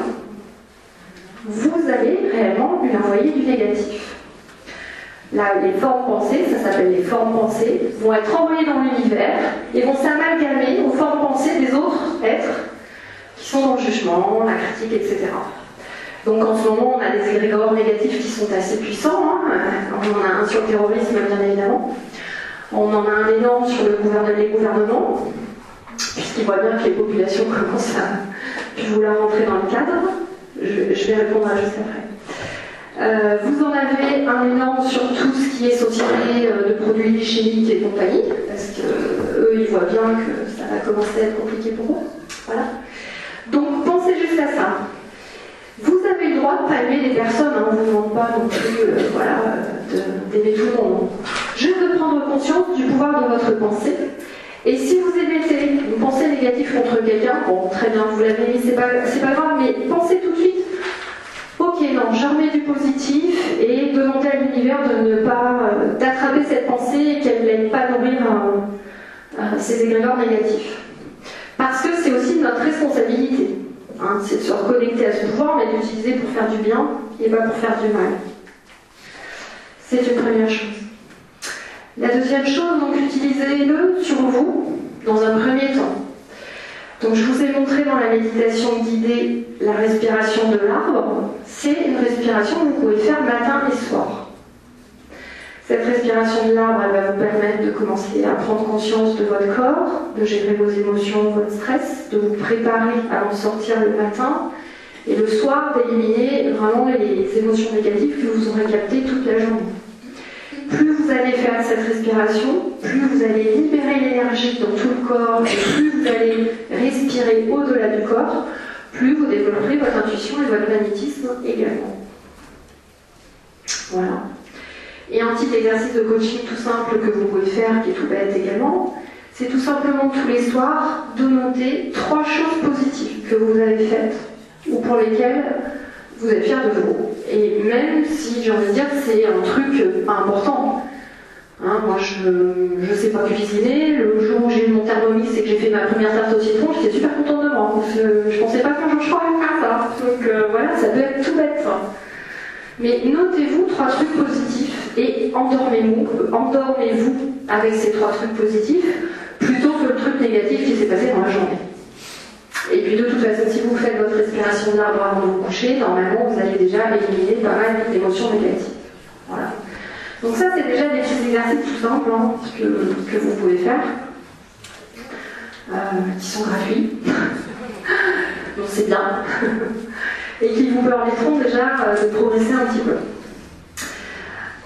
vous allez réellement lui envoyer du négatif. Là, les formes pensées, ça s'appelle les formes pensées, vont être envoyées dans l'univers et vont s'amalgamer aux formes pensées des autres êtres qui sont dans le jugement, la critique, etc. Donc en ce moment, on a des égrégores négatifs qui sont assez puissants. On en a un sur le terrorisme, bien évidemment. On en a un énorme sur les gouvernements, puisqu'ils voient bien que les populations commencent à vouloir rentrer dans le cadre. Je vais répondre juste après. Vous en avez un énorme sur tout ce qui est société de produits chimiques et compagnie, parce qu'eux, ils voient bien que ça va commencer à être compliqué pour eux. Voilà. Donc pensez juste à ça. Vous avez le droit de pas aimer les personnes, on ne vous demande pas non plus d'aimer tout le monde. Juste de prendre conscience du pouvoir de votre pensée. Et si vous émettez une pensée négative contre quelqu'un, bon, très bien, vous l'avez mis, c'est pas grave, mais pensez tout de suite, ok, non, je remets du positif et demandez à l'univers de ne pas d'attraper cette pensée et qu'elle ne l'aide pas nourrir ces égrégores négatifs. Parce que c'est aussi notre responsabilité. C'est de se reconnecter à ce pouvoir, mais d'utiliser pour faire du bien et pas pour faire du mal. C'est une première chose. La deuxième chose, donc utilisez-le sur vous dans un premier temps. Donc je vous ai montré dans la méditation guidée la respiration de l'arbre. C'est une respiration que vous pouvez faire matin et soir. Cette respiration de l'arbre, elle va vous permettre de commencer à prendre conscience de votre corps, de gérer vos émotions, votre stress, de vous préparer avant de sortir le matin, et le soir d'éliminer vraiment les émotions négatives que vous aurez captées toute la journée. Plus vous allez faire cette respiration, plus vous allez libérer l'énergie dans tout le corps, et plus vous allez respirer au-delà du corps, plus vous développerez votre intuition et votre magnétisme également. Voilà. Et un petit exercice de coaching tout simple que vous pouvez faire, qui est tout bête également, c'est tout simplement tous les soirs de noter 3 choses positives que vous avez faites ou pour lesquelles vous êtes fiers de vous. Et même si, j'ai envie de dire, c'est un truc important. Moi, je ne sais pas cuisiner. Le jour où j'ai eu mon Thermomix et que j'ai fait ma première tarte au citron, j'étais super contente de moi. Je ne pensais pas qu'un jour je pourrais faire ça. Donc voilà, ça peut être tout bête, ça. Mais notez-vous 3 trucs positifs et endormez-vous avec ces 3 trucs positifs plutôt que le truc négatif qui s'est passé dans la journée. Et puis de toute façon, si vous faites votre respiration de l'arbre avant de vous coucher, normalement vous allez déjà éliminer pas mal d'émotions négatives. Voilà. Donc ça, c'est déjà des petits exercices tout simples que vous pouvez faire, qui sont gratuits. Donc c'est bien. Et qui vous permettront déjà de progresser un petit peu.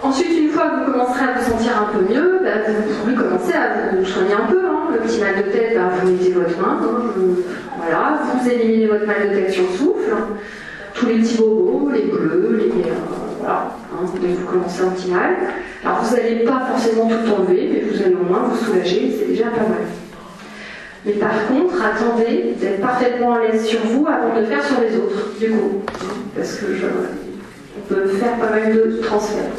Ensuite, une fois que vous commencerez à vous sentir un peu mieux, vous pourrez commencer à vous soigner un peu. Le petit mal de tête, vous mettez votre main, voilà, vous éliminez votre mal de tête sur le souffle, tous les petits bobos, les bleus, voilà, donc vous commencez un petit mal. Alors vous n'allez pas forcément tout enlever, mais vous allez au moins vous soulager, c'est déjà pas mal. Mais par contre, attendez d'être parfaitement à l'aise sur vous avant de le faire sur les autres, du coup. Parce que on peut faire pas mal de transferts.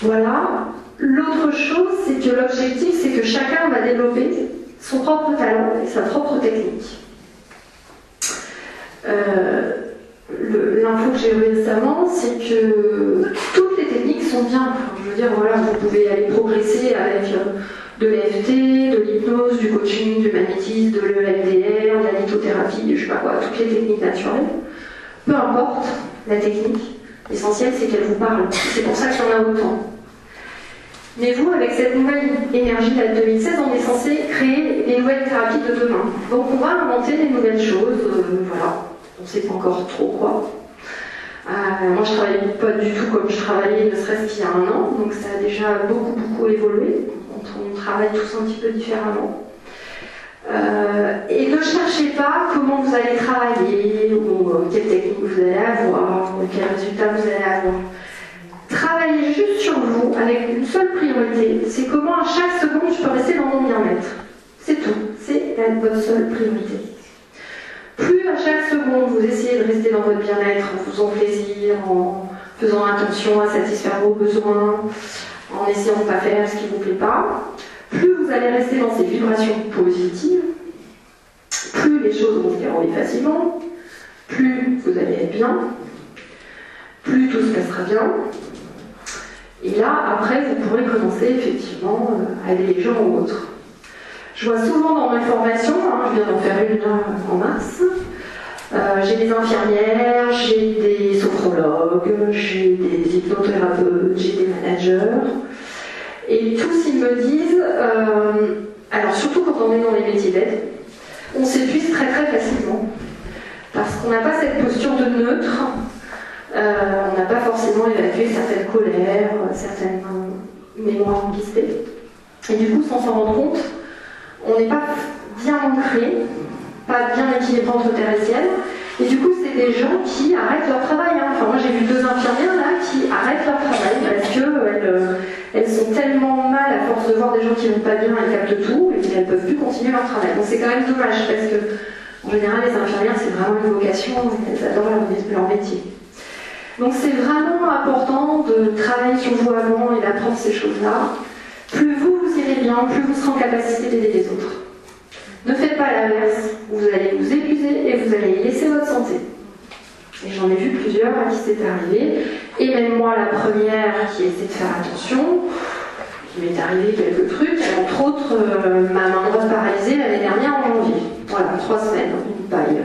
Voilà. L'autre chose, c'est que l'objectif, c'est que chacun va développer son propre talent et sa propre technique. L'info que j'ai eue récemment, c'est que toutes les techniques sont bien. Je veux dire, voilà, vous pouvez aller progresser avec de l'EFT, de l'hypnose, du coaching, du magnétisme, de l'EMDR, de la lithothérapie, je sais pas quoi, toutes les techniques naturelles. Peu importe la technique, l'essentiel c'est qu'elle vous parle. C'est pour ça qu'il y en a autant. Mais vous, avec cette nouvelle énergie de 2016, on est censé créer les nouvelles thérapies de demain. Donc on va inventer des nouvelles choses, voilà. On ne sait pas encore trop quoi. Moi je ne travaille pas du tout comme je travaillais ne serait-ce qu'il y a un an, donc ça a déjà beaucoup évolué. On travaille tous un petit peu différemment. Et ne cherchez pas comment vous allez travailler, ou quelle technique vous allez avoir, ou quel résultat vous allez avoir. Travaillez juste sur vous avec une seule priorité, c'est comment à chaque seconde je peux rester dans mon bien-être. C'est tout, c'est votre seule priorité. Plus à chaque seconde vous essayez de rester dans votre bien-être en faisant plaisir, en faisant attention à satisfaire vos besoins, en essayant de ne pas faire ce qui ne vous plaît pas, plus vous allez rester dans ces vibrations positives, plus les choses vont se dérouler facilement, plus vous allez être bien, plus tout se passera bien. Et là, après, vous pourrez commencer effectivement à aider les gens ou autres. Je vois souvent dans mes formations, je viens d'en faire une là en mars, j'ai des infirmières, j'ai des sophrologues, j'ai des hypnothérapeutes, j'ai des managers. Et tous ils me disent, alors surtout quand on est dans les métiers d'aide, on s'épuise très facilement. Parce qu'on n'a pas cette posture de neutre, on n'a pas forcément évacué certaines colères, certaines mémoires enquistées. Et du coup, sans s'en rendre compte, on n'est pas bien ancré, pas bien équilibré entre terre et ciel. Et du coup, c'est des gens qui arrêtent leur travail. Enfin, moi, j'ai vu 2 infirmières là qui arrêtent leur travail parce qu'elles sont tellement mal à force de voir des gens qui ne vont pas bien, elles captent tout et qu'elles ne peuvent plus continuer leur travail. Donc c'est quand même dommage parce que, en général, les infirmières, c'est vraiment une vocation, elles adorent leur métier. Donc c'est vraiment important de travailler sur vous avant et d'apprendre ces choses-là. Plus vous irez bien, plus vous serez en capacité d'aider les autres. Ne faites pas l'inverse, vous allez vous épuiser et vous allez laisser votre santé. Et j'en ai vu plusieurs à qui c'est arrivé, et même moi la première qui essaie de faire attention, il m'est arrivé quelques trucs, entre autres ma main droite paralysée l'année dernière en janvier. Voilà, 3 semaines, une paille.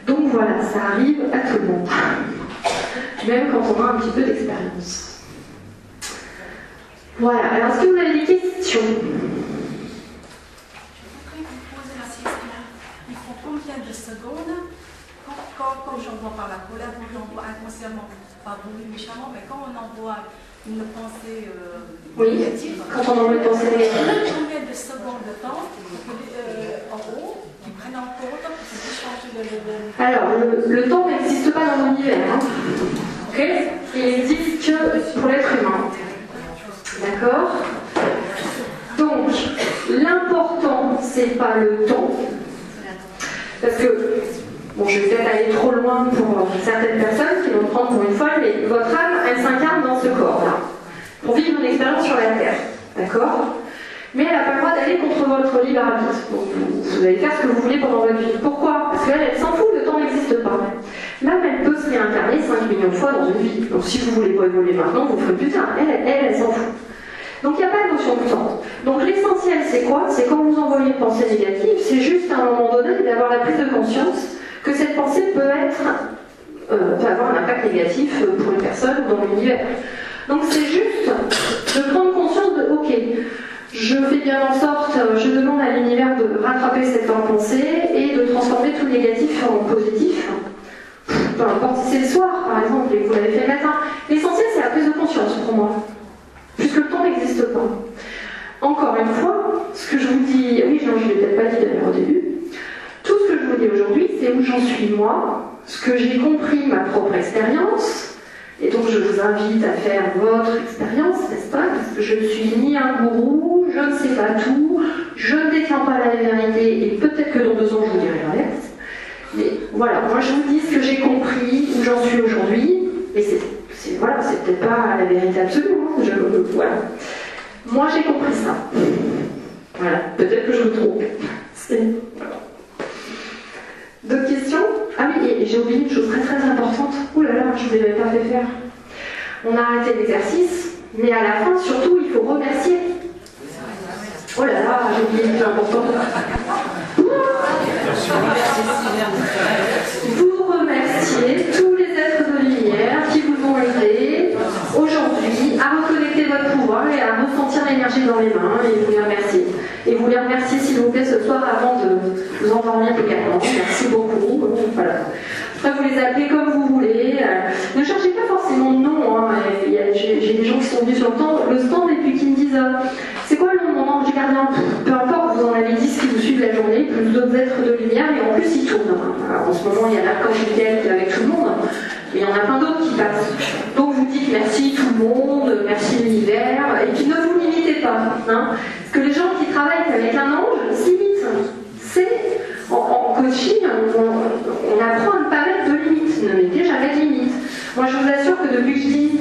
Donc voilà, ça arrive à tout le monde, même quand on a un petit peu d'expérience. Voilà, alors est-ce que vous avez des questions ? De secondes, quand j'envoie par la colère, j'envoie inconsciemment, pas voulu méchamment, mais quand on envoie une pensée négative, quand on envoie une pensée négative, combien de secondes de temps en haut qui prennent en compte pour changer le... Alors, le temps n'existe pas dans l'univers. Hein. Okay. Il n'existe que pour l'être humain. D'accord ? Donc, l'important, c'est pas le temps. Parce que, bon, je vais peut-être aller trop loin pour certaines personnes qui vont prendre pour une folle, mais votre âme, elle s'incarne dans ce corps-là, pour vivre une expérience sur la Terre, d'accord ? Mais elle n'a pas le droit d'aller contre votre libre arbitre. Donc, vous allez faire ce que vous voulez pendant votre vie. Pourquoi ? Parce qu'elle, elle s'en fout, le temps n'existe pas. L'âme, elle peut se réincarner 5 millions de fois dans une vie. Donc si vous ne voulez pas évoluer maintenant, vous le ferez plus tard. Elle s'en fout. Donc il n'y a pas de notion de temps. Donc l'essentiel c'est quoi ? C'est quand vous envoyez une pensée négative, c'est juste à un moment donné d'avoir la prise de conscience que cette pensée peut avoir un impact négatif pour une personne ou dans l'univers. Donc c'est juste de prendre conscience de ok, je fais bien en sorte, je demande à l'univers de rattraper cette pensée et de transformer tout négatif en positif. Peu importe si c'est le soir par exemple et que vous l'avez fait le matin. L'essentiel c'est la prise de conscience pour moi. Puisque le temps n'existe pas. Encore une fois, ce que je vous dis, oui, je ne l'ai peut-être pas dit d'ailleurs au début, tout ce que je vous dis aujourd'hui, c'est où j'en suis moi, ce que j'ai compris, ma propre expérience, et donc je vous invite à faire votre expérience, n'est-ce pas ? Parce que je ne suis ni un gourou, je ne sais pas tout, je ne détiens pas la vérité, et peut-être que dans 2 ans, je vous dirai l'inverse. Mais voilà, moi je vous dis ce que j'ai compris, où j'en suis aujourd'hui, et c'est peut-être pas la vérité absolue, hein, voilà. Moi, j'ai compris ça. Voilà, peut-être que je me trompe. D'autres questions? Ah oui, et j'ai oublié une chose très très importante. Ouh là là, je ne vous l'avais pas fait faire. On a arrêté l'exercice, mais à la fin, surtout, il faut remercier. Oh là là, j'ai oublié une chose importante. Vous remerciez tous les êtres de lumière qui vous ont aidé aujourd'hui à reconnecter votre pouvoir et à ressentir l'énergie dans les mains et vous les remercier. Et vous les remerciez s'il vous plaît ce soir avant de vous endormir également. Merci beaucoup. Voilà. Après vous les appelez comme vous voulez. Ne cherchez pas forcément de nom. Hein. J'ai des gens qui sont venus sur le stand et puis qui me disent c'est quoi le nom de mon ange gardien? Peu importe, vous en avez 10 qui vous suivent la journée, plus d'autres êtres de lumière, et en plus ils tournent. Alors, en ce moment, il y a l'archange Michael qui est avec tout le monde, mais il y en a plein d'autres qui passent. Donc vous dites merci tout le monde, merci l'univers, et puis ne vous limitez pas. Hein, parce que les gens qui travaillent avec un ange s'imitent. C'est en coaching, on apprend à ne pas mettre de limites. Ne mettez jamais de limites. Moi, je vous assure que depuis que je dis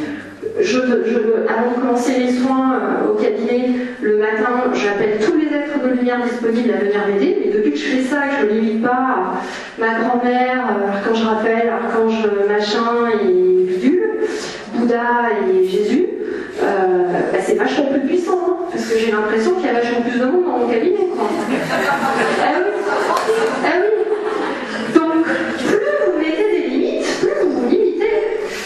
avant de commencer les soins au cabinet, le matin, j'appelle tous les êtres de lumière disponibles à venir m'aider. Mais depuis que je fais ça, que je ne limite pas à ma grand-mère, Archange Raphaël, Archange machin et bidule, Bouddha et Jésus, c'est vachement plus puissant. Hein, parce que j'ai l'impression qu'il y a vachement plus de monde dans mon cabinet. Quoi. Ah oui. Ah oui. Donc, plus vous mettez des limites, plus vous vous limitez.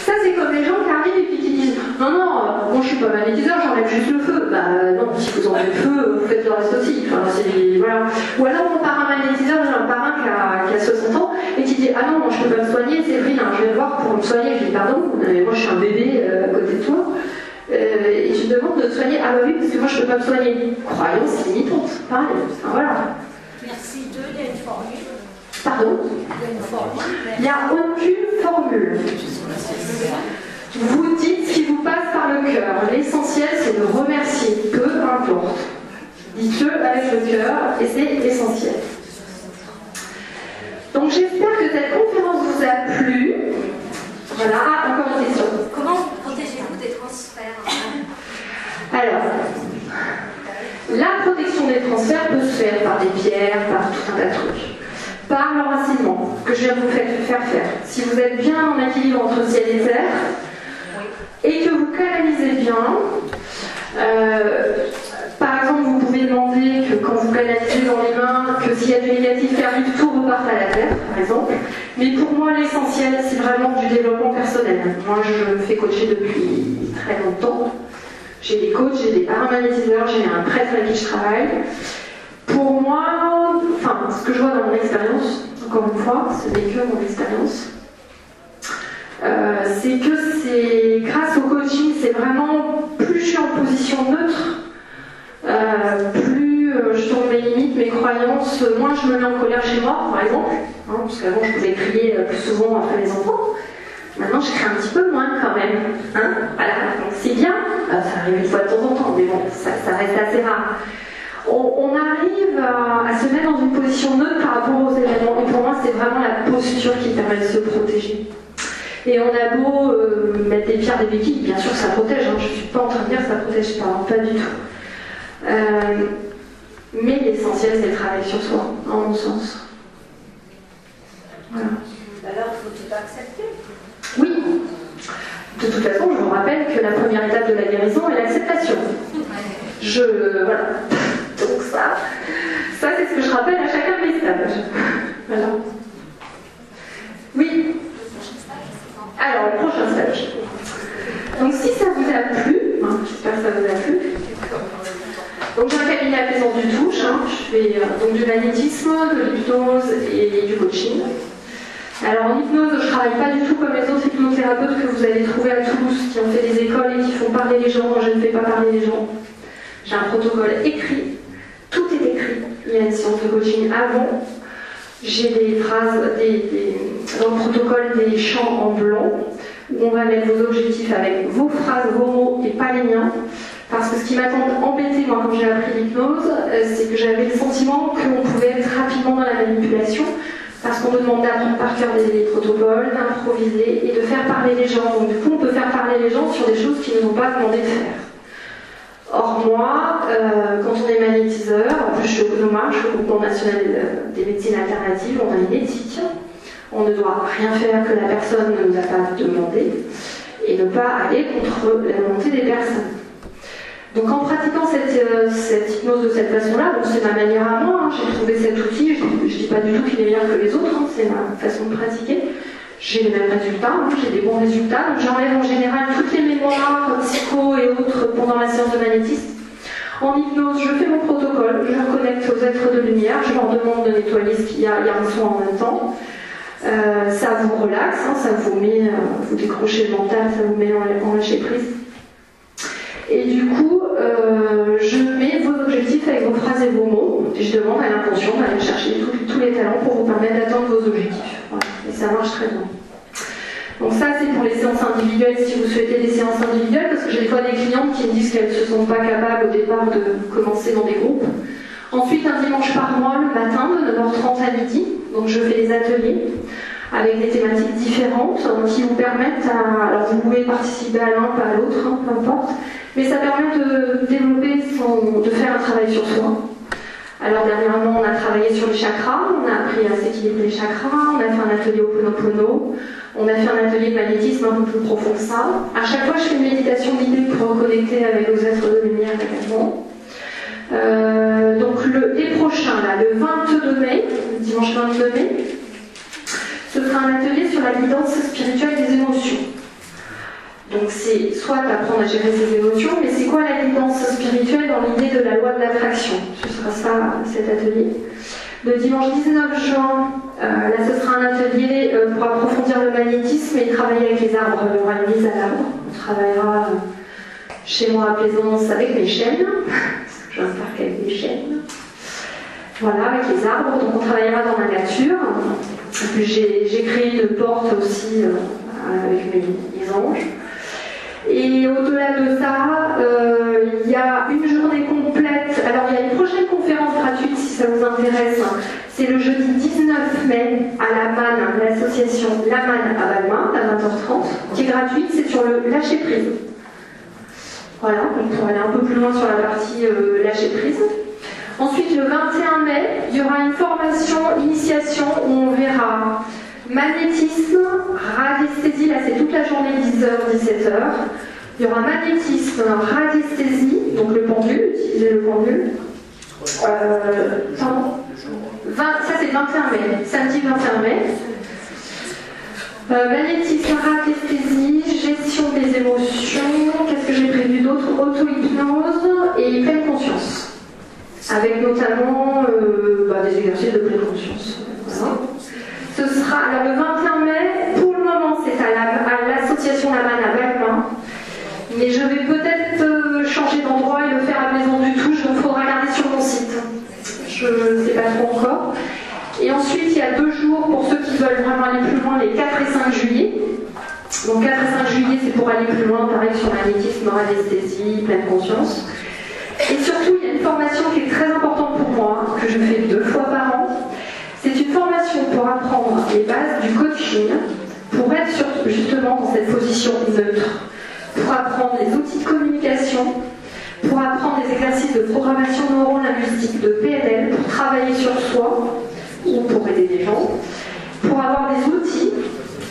Ça, c'est comme les gens qui arrivent et puis qui disent non, moi je suis pas magnétiseur, j'enlève juste le feu. Non, si vous enlevez le feu, vous faites le reste aussi. Enfin, voilà. Ou alors on part un magnétiseur, j'ai un parrain qui a 60 ans et qui dit ah non, moi je peux pas me soigner, c'est vrai, je vais le voir pour me soigner. Je dis pardon, mais moi je suis un bébé à côté de toi. Et je me demande de te soigner. Ah bah oui, parce que moi je peux pas me soigner. Croyance limitante, pareil. Enfin, voilà. Merci 2, il y a une formule. Pardon? Il n'y a aucune formule. Vous dites ce qui vous passe par le cœur. L'essentiel, c'est de remercier, peu importe. Dites-le avec le cœur et c'est essentiel. Donc j'espère que cette conférence vous a plu. Voilà, encore une question. Comment vous protégez-vous des transferts? Alors, la protection des transferts peut se faire par des pierres, par tout un tas de trucs. Par l'enracinement que je viens de vous faire faire. Si vous êtes bien en équilibre entre ciel et terre, et que vous canalisez bien, par exemple, vous pouvez demander que quand vous canalisez dans les mains, que s'il y a du négatif qui arrive, tout reparte à la terre, par exemple. Mais pour moi, l'essentiel, c'est vraiment du développement personnel. Moi, je me fais coacher depuis très longtemps. J'ai des coachs, j'ai des paramagnétiseurs, j'ai un prêtre avec qui je travaille. Pour moi, enfin, ce que je vois dans mon expérience, encore une fois, ce n'est que mon expérience, c'est que c'est grâce au coaching, c'est vraiment plus je suis en position neutre, plus je tourne mes limites, mes croyances, moins je me mets en colère chez moi, par exemple, hein, parce qu'avant je pouvais crier plus souvent après les enfants. Maintenant je crie un petit peu moins quand même. Hein, voilà, donc c'est bien, ça arrive une fois de temps en temps, mais bon, ça reste assez rare. On arrive à se mettre dans une position neutre par rapport aux événements, et pour moi c'est vraiment la posture qui permet de se protéger. Et on a beau mettre des pierres, des béquilles, bien sûr ça protège, hein, je ne suis pas en train de dire que ça ne protège pas, hein, pas du tout. Mais l'essentiel c'est de travailler sur soi, en mon sens. Voilà. Alors il faut tout accepter. Oui. De toute façon, je vous rappelle que la première étape de la guérison est l'acceptation. Voilà. Donc ça c'est ce que je rappelle à chacun de mes stages. Voilà. Oui. Alors, le prochain stage. Donc, si ça vous a plu, j'espère que ça vous a plu. Donc, j'ai un cabinet à Plaisance du Touche. Je fais donc du magnétisme, de l'hypnose et du coaching. Alors, en hypnose, je ne travaille pas du tout comme les autres hypnothérapeutes que vous allez trouver à Toulouse, qui ont fait des écoles et qui font parler les gens. Moi, je ne fais pas parler les gens. J'ai un protocole écrit. Tout est écrit. Il y a une séance de coaching avant. J'ai des phrases, dans le protocole, des champs en blanc, où on va mettre vos objectifs avec vos phrases, vos mots et pas les miens. Parce que ce qui m'a embêté, moi, quand j'ai appris l'hypnose, c'est que j'avais le sentiment qu'on pouvait être rapidement dans la manipulation, parce qu'on nous demande d'apprendre par cœur des protocoles, d'improviser et de faire parler les gens. Donc du coup, on peut faire parler les gens sur des choses qu'ils ne nous ont pas demandé de faire. Or moi, quand on est magnétiseur, en plus je suis au GNOMA, je suis au Groupement National des Médecines Alternatives, on a une éthique. On ne doit rien faire que la personne ne nous a pas demandé et ne pas aller contre la volonté des personnes. Donc en pratiquant cette hypnose de cette façon-là, bon, c'est ma manière à moi, hein, j'ai trouvé cet outil, je ne dis pas du tout qu'il est meilleur que les autres, hein, c'est ma façon de pratiquer. J'ai les mêmes résultats, hein, j'ai des bons résultats, donc j'enlève en général toutes les mémoires, psycho et autres pendant la séance de magnétisme. En hypnose, je fais mon protocole, je reconnecte aux êtres de lumière, je leur demande de nettoyer ce qu'il y a un soin en même temps. Ça vous relaxe, hein, ça vous met, vous décrochez le mental, ça vous met en lâcher prise. Et du coup, je mets vos objectifs avec vos phrases et vos mots. Et je demande à l'intention d'aller chercher tous les talents pour vous permettre d'atteindre vos objectifs. Voilà. Et ça marche très bien. Donc ça, c'est pour les séances individuelles, si vous souhaitez des séances individuelles, parce que j'ai des fois des clientes qui me disent qu'elles ne se sentent pas capables au départ de commencer dans des groupes. Ensuite, un dimanche par mois, le matin, de 9h30 à midi, donc je fais des ateliers avec des thématiques différentes qui vous permettent alors vous pouvez participer à l'un, pas à l'autre, hein, peu importe, mais ça permet de développer, de faire un travail sur soi. Alors dernièrement, on a travaillé sur les chakras, on a appris à s'équilibrer les chakras, on a fait un atelier Ho'oponopono, on a fait un atelier de magnétisme un peu plus profond que ça. À chaque fois, je fais une méditation guidée pour reconnecter avec nos êtres de lumière également. Donc l'été prochain, là, le 22 mai, dimanche 22 mai, ce sera un atelier sur la guidance spirituelle des émotions. Donc c'est soit apprendre à gérer ses émotions, mais c'est quoi la guidance spirituelle dans l'idée de la loi de l'attraction? Ce sera ça, cet atelier. Le dimanche 19 juin, là ce sera un atelier pour approfondir le magnétisme et travailler avec les arbres. Il y aura une mise à l'arbre. On travaillera chez moi à Plaisance avec mes chênes, parce que j'ai un parc avec des chênes. Voilà, avec les arbres. Donc on travaillera dans la nature. Et puis j'ai créé une porte aussi avec mes anges. Et au-delà de ça, il y a une journée complète. Alors il y a une prochaine conférence gratuite si ça vous intéresse. C'est le jeudi 19 mai à la MAN, l'association La MAN à Valmain, à 20h30, qui est gratuite, c'est sur le lâcher prise. Voilà, donc pour aller un peu plus loin sur la partie lâcher prise. Ensuite, le 21 mai, il y aura une formation, initiation, où on verra magnétisme, radiesthésie, là c'est toute la journée 10h-17h. Il y aura magnétisme, radiesthésie, donc le pendule, utiliser le pendule. Pardon. Ça c'est le 21 mai, samedi 21 mai. Magnétisme, radiesthésie, gestion des émotions, qu'est-ce que j'ai prévu d'autre? Auto-hypnose et pleine conscience. Avec notamment des exercices de pleine conscience. Voilà. Ce sera, alors le 21 mai, pour le moment c'est à l'association La MAN à Valmain, mais je vais peut-être changer d'endroit et le faire à Maison du Touche, donc il faudra regarder sur mon site. Je ne sais pas trop encore. Et ensuite il y a 2 jours pour ceux qui veulent vraiment aller plus loin, les 4 et 5 juillet. Donc 4 et 5 juillet c'est pour aller plus loin, pareil sur magnétisme, radiesthésie, pleine conscience. Et surtout il y a une formation qui est très importante pour moi, que je fais 2 fois par an. C'est une formation pour apprendre les bases du coaching, pour être justement dans cette position neutre, pour apprendre les outils de communication, pour apprendre les exercices de programmation neuro-linguistique, de PNL, pour travailler sur soi ou pour aider des gens, pour avoir des outils.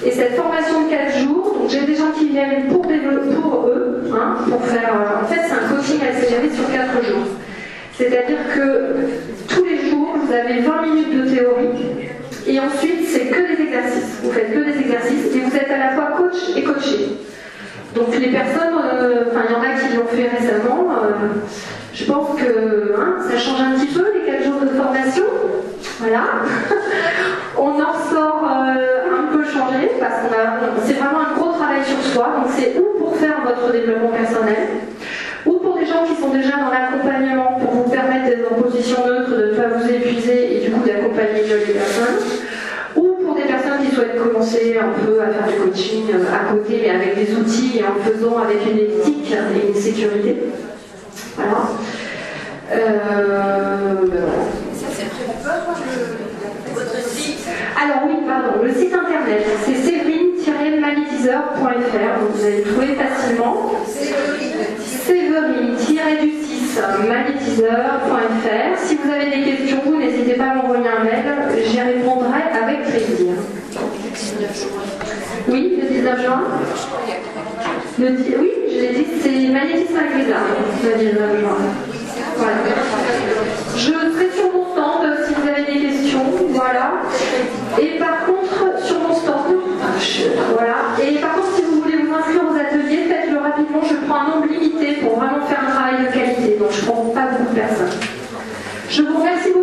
Et cette formation de 4 jours, donc j'ai des gens qui viennent pour eux, hein, pour faire. En fait, c'est un coaching accéléré sur 4 jours. C'est-à-dire que tous les jours, vous avez 20 minutes de théorie et ensuite, c'est que des exercices. Vous faites que des exercices et vous êtes à la fois coach et coaché. Donc les personnes, il y en a qui l'ont fait récemment, je pense que ça change un petit peu les 4 jours de formation. Voilà. On en ressort un peu changé parce que c'est vraiment un gros travail sur soi. Donc c'est ou pour faire votre développement personnel, ou pour des gens qui sont déjà dans l'accompagnement pour vous permettre d'être en position neutre, de ne pas vous épuiser et du coup d'accompagner mieux les personnes, ou pour des personnes qui souhaitent commencer un peu à faire du coaching à côté mais avec des outils et en faisant avec une éthique et une sécurité. Voilà. Ça c'est prévu votre site. Alors oui, pardon, le site internet, c'est séverine-magnétiseur.fr, donc vous allez le trouver facilement. Séverine-du magnétiseur.fr. Si vous avez des questions, vous n'hésitez pas à m'envoyer un mail, j'y répondrai avec plaisir. Oui, le 19 juin. Oui, je l'ai dit, c'est magnétisme avec les armes, le 19 juin. Voilà. Je serai sur mon stand si vous avez des questions, voilà. Et par contre, sur mon stand, voilà. Et par contre, si vous voulez vous inscrire aux ateliers, faites-le rapidement. Je prends un nombre limité pour vraiment faire un travail de qualité. Donc, je ne prends pas beaucoup de personnes. Je vous remercie beaucoup.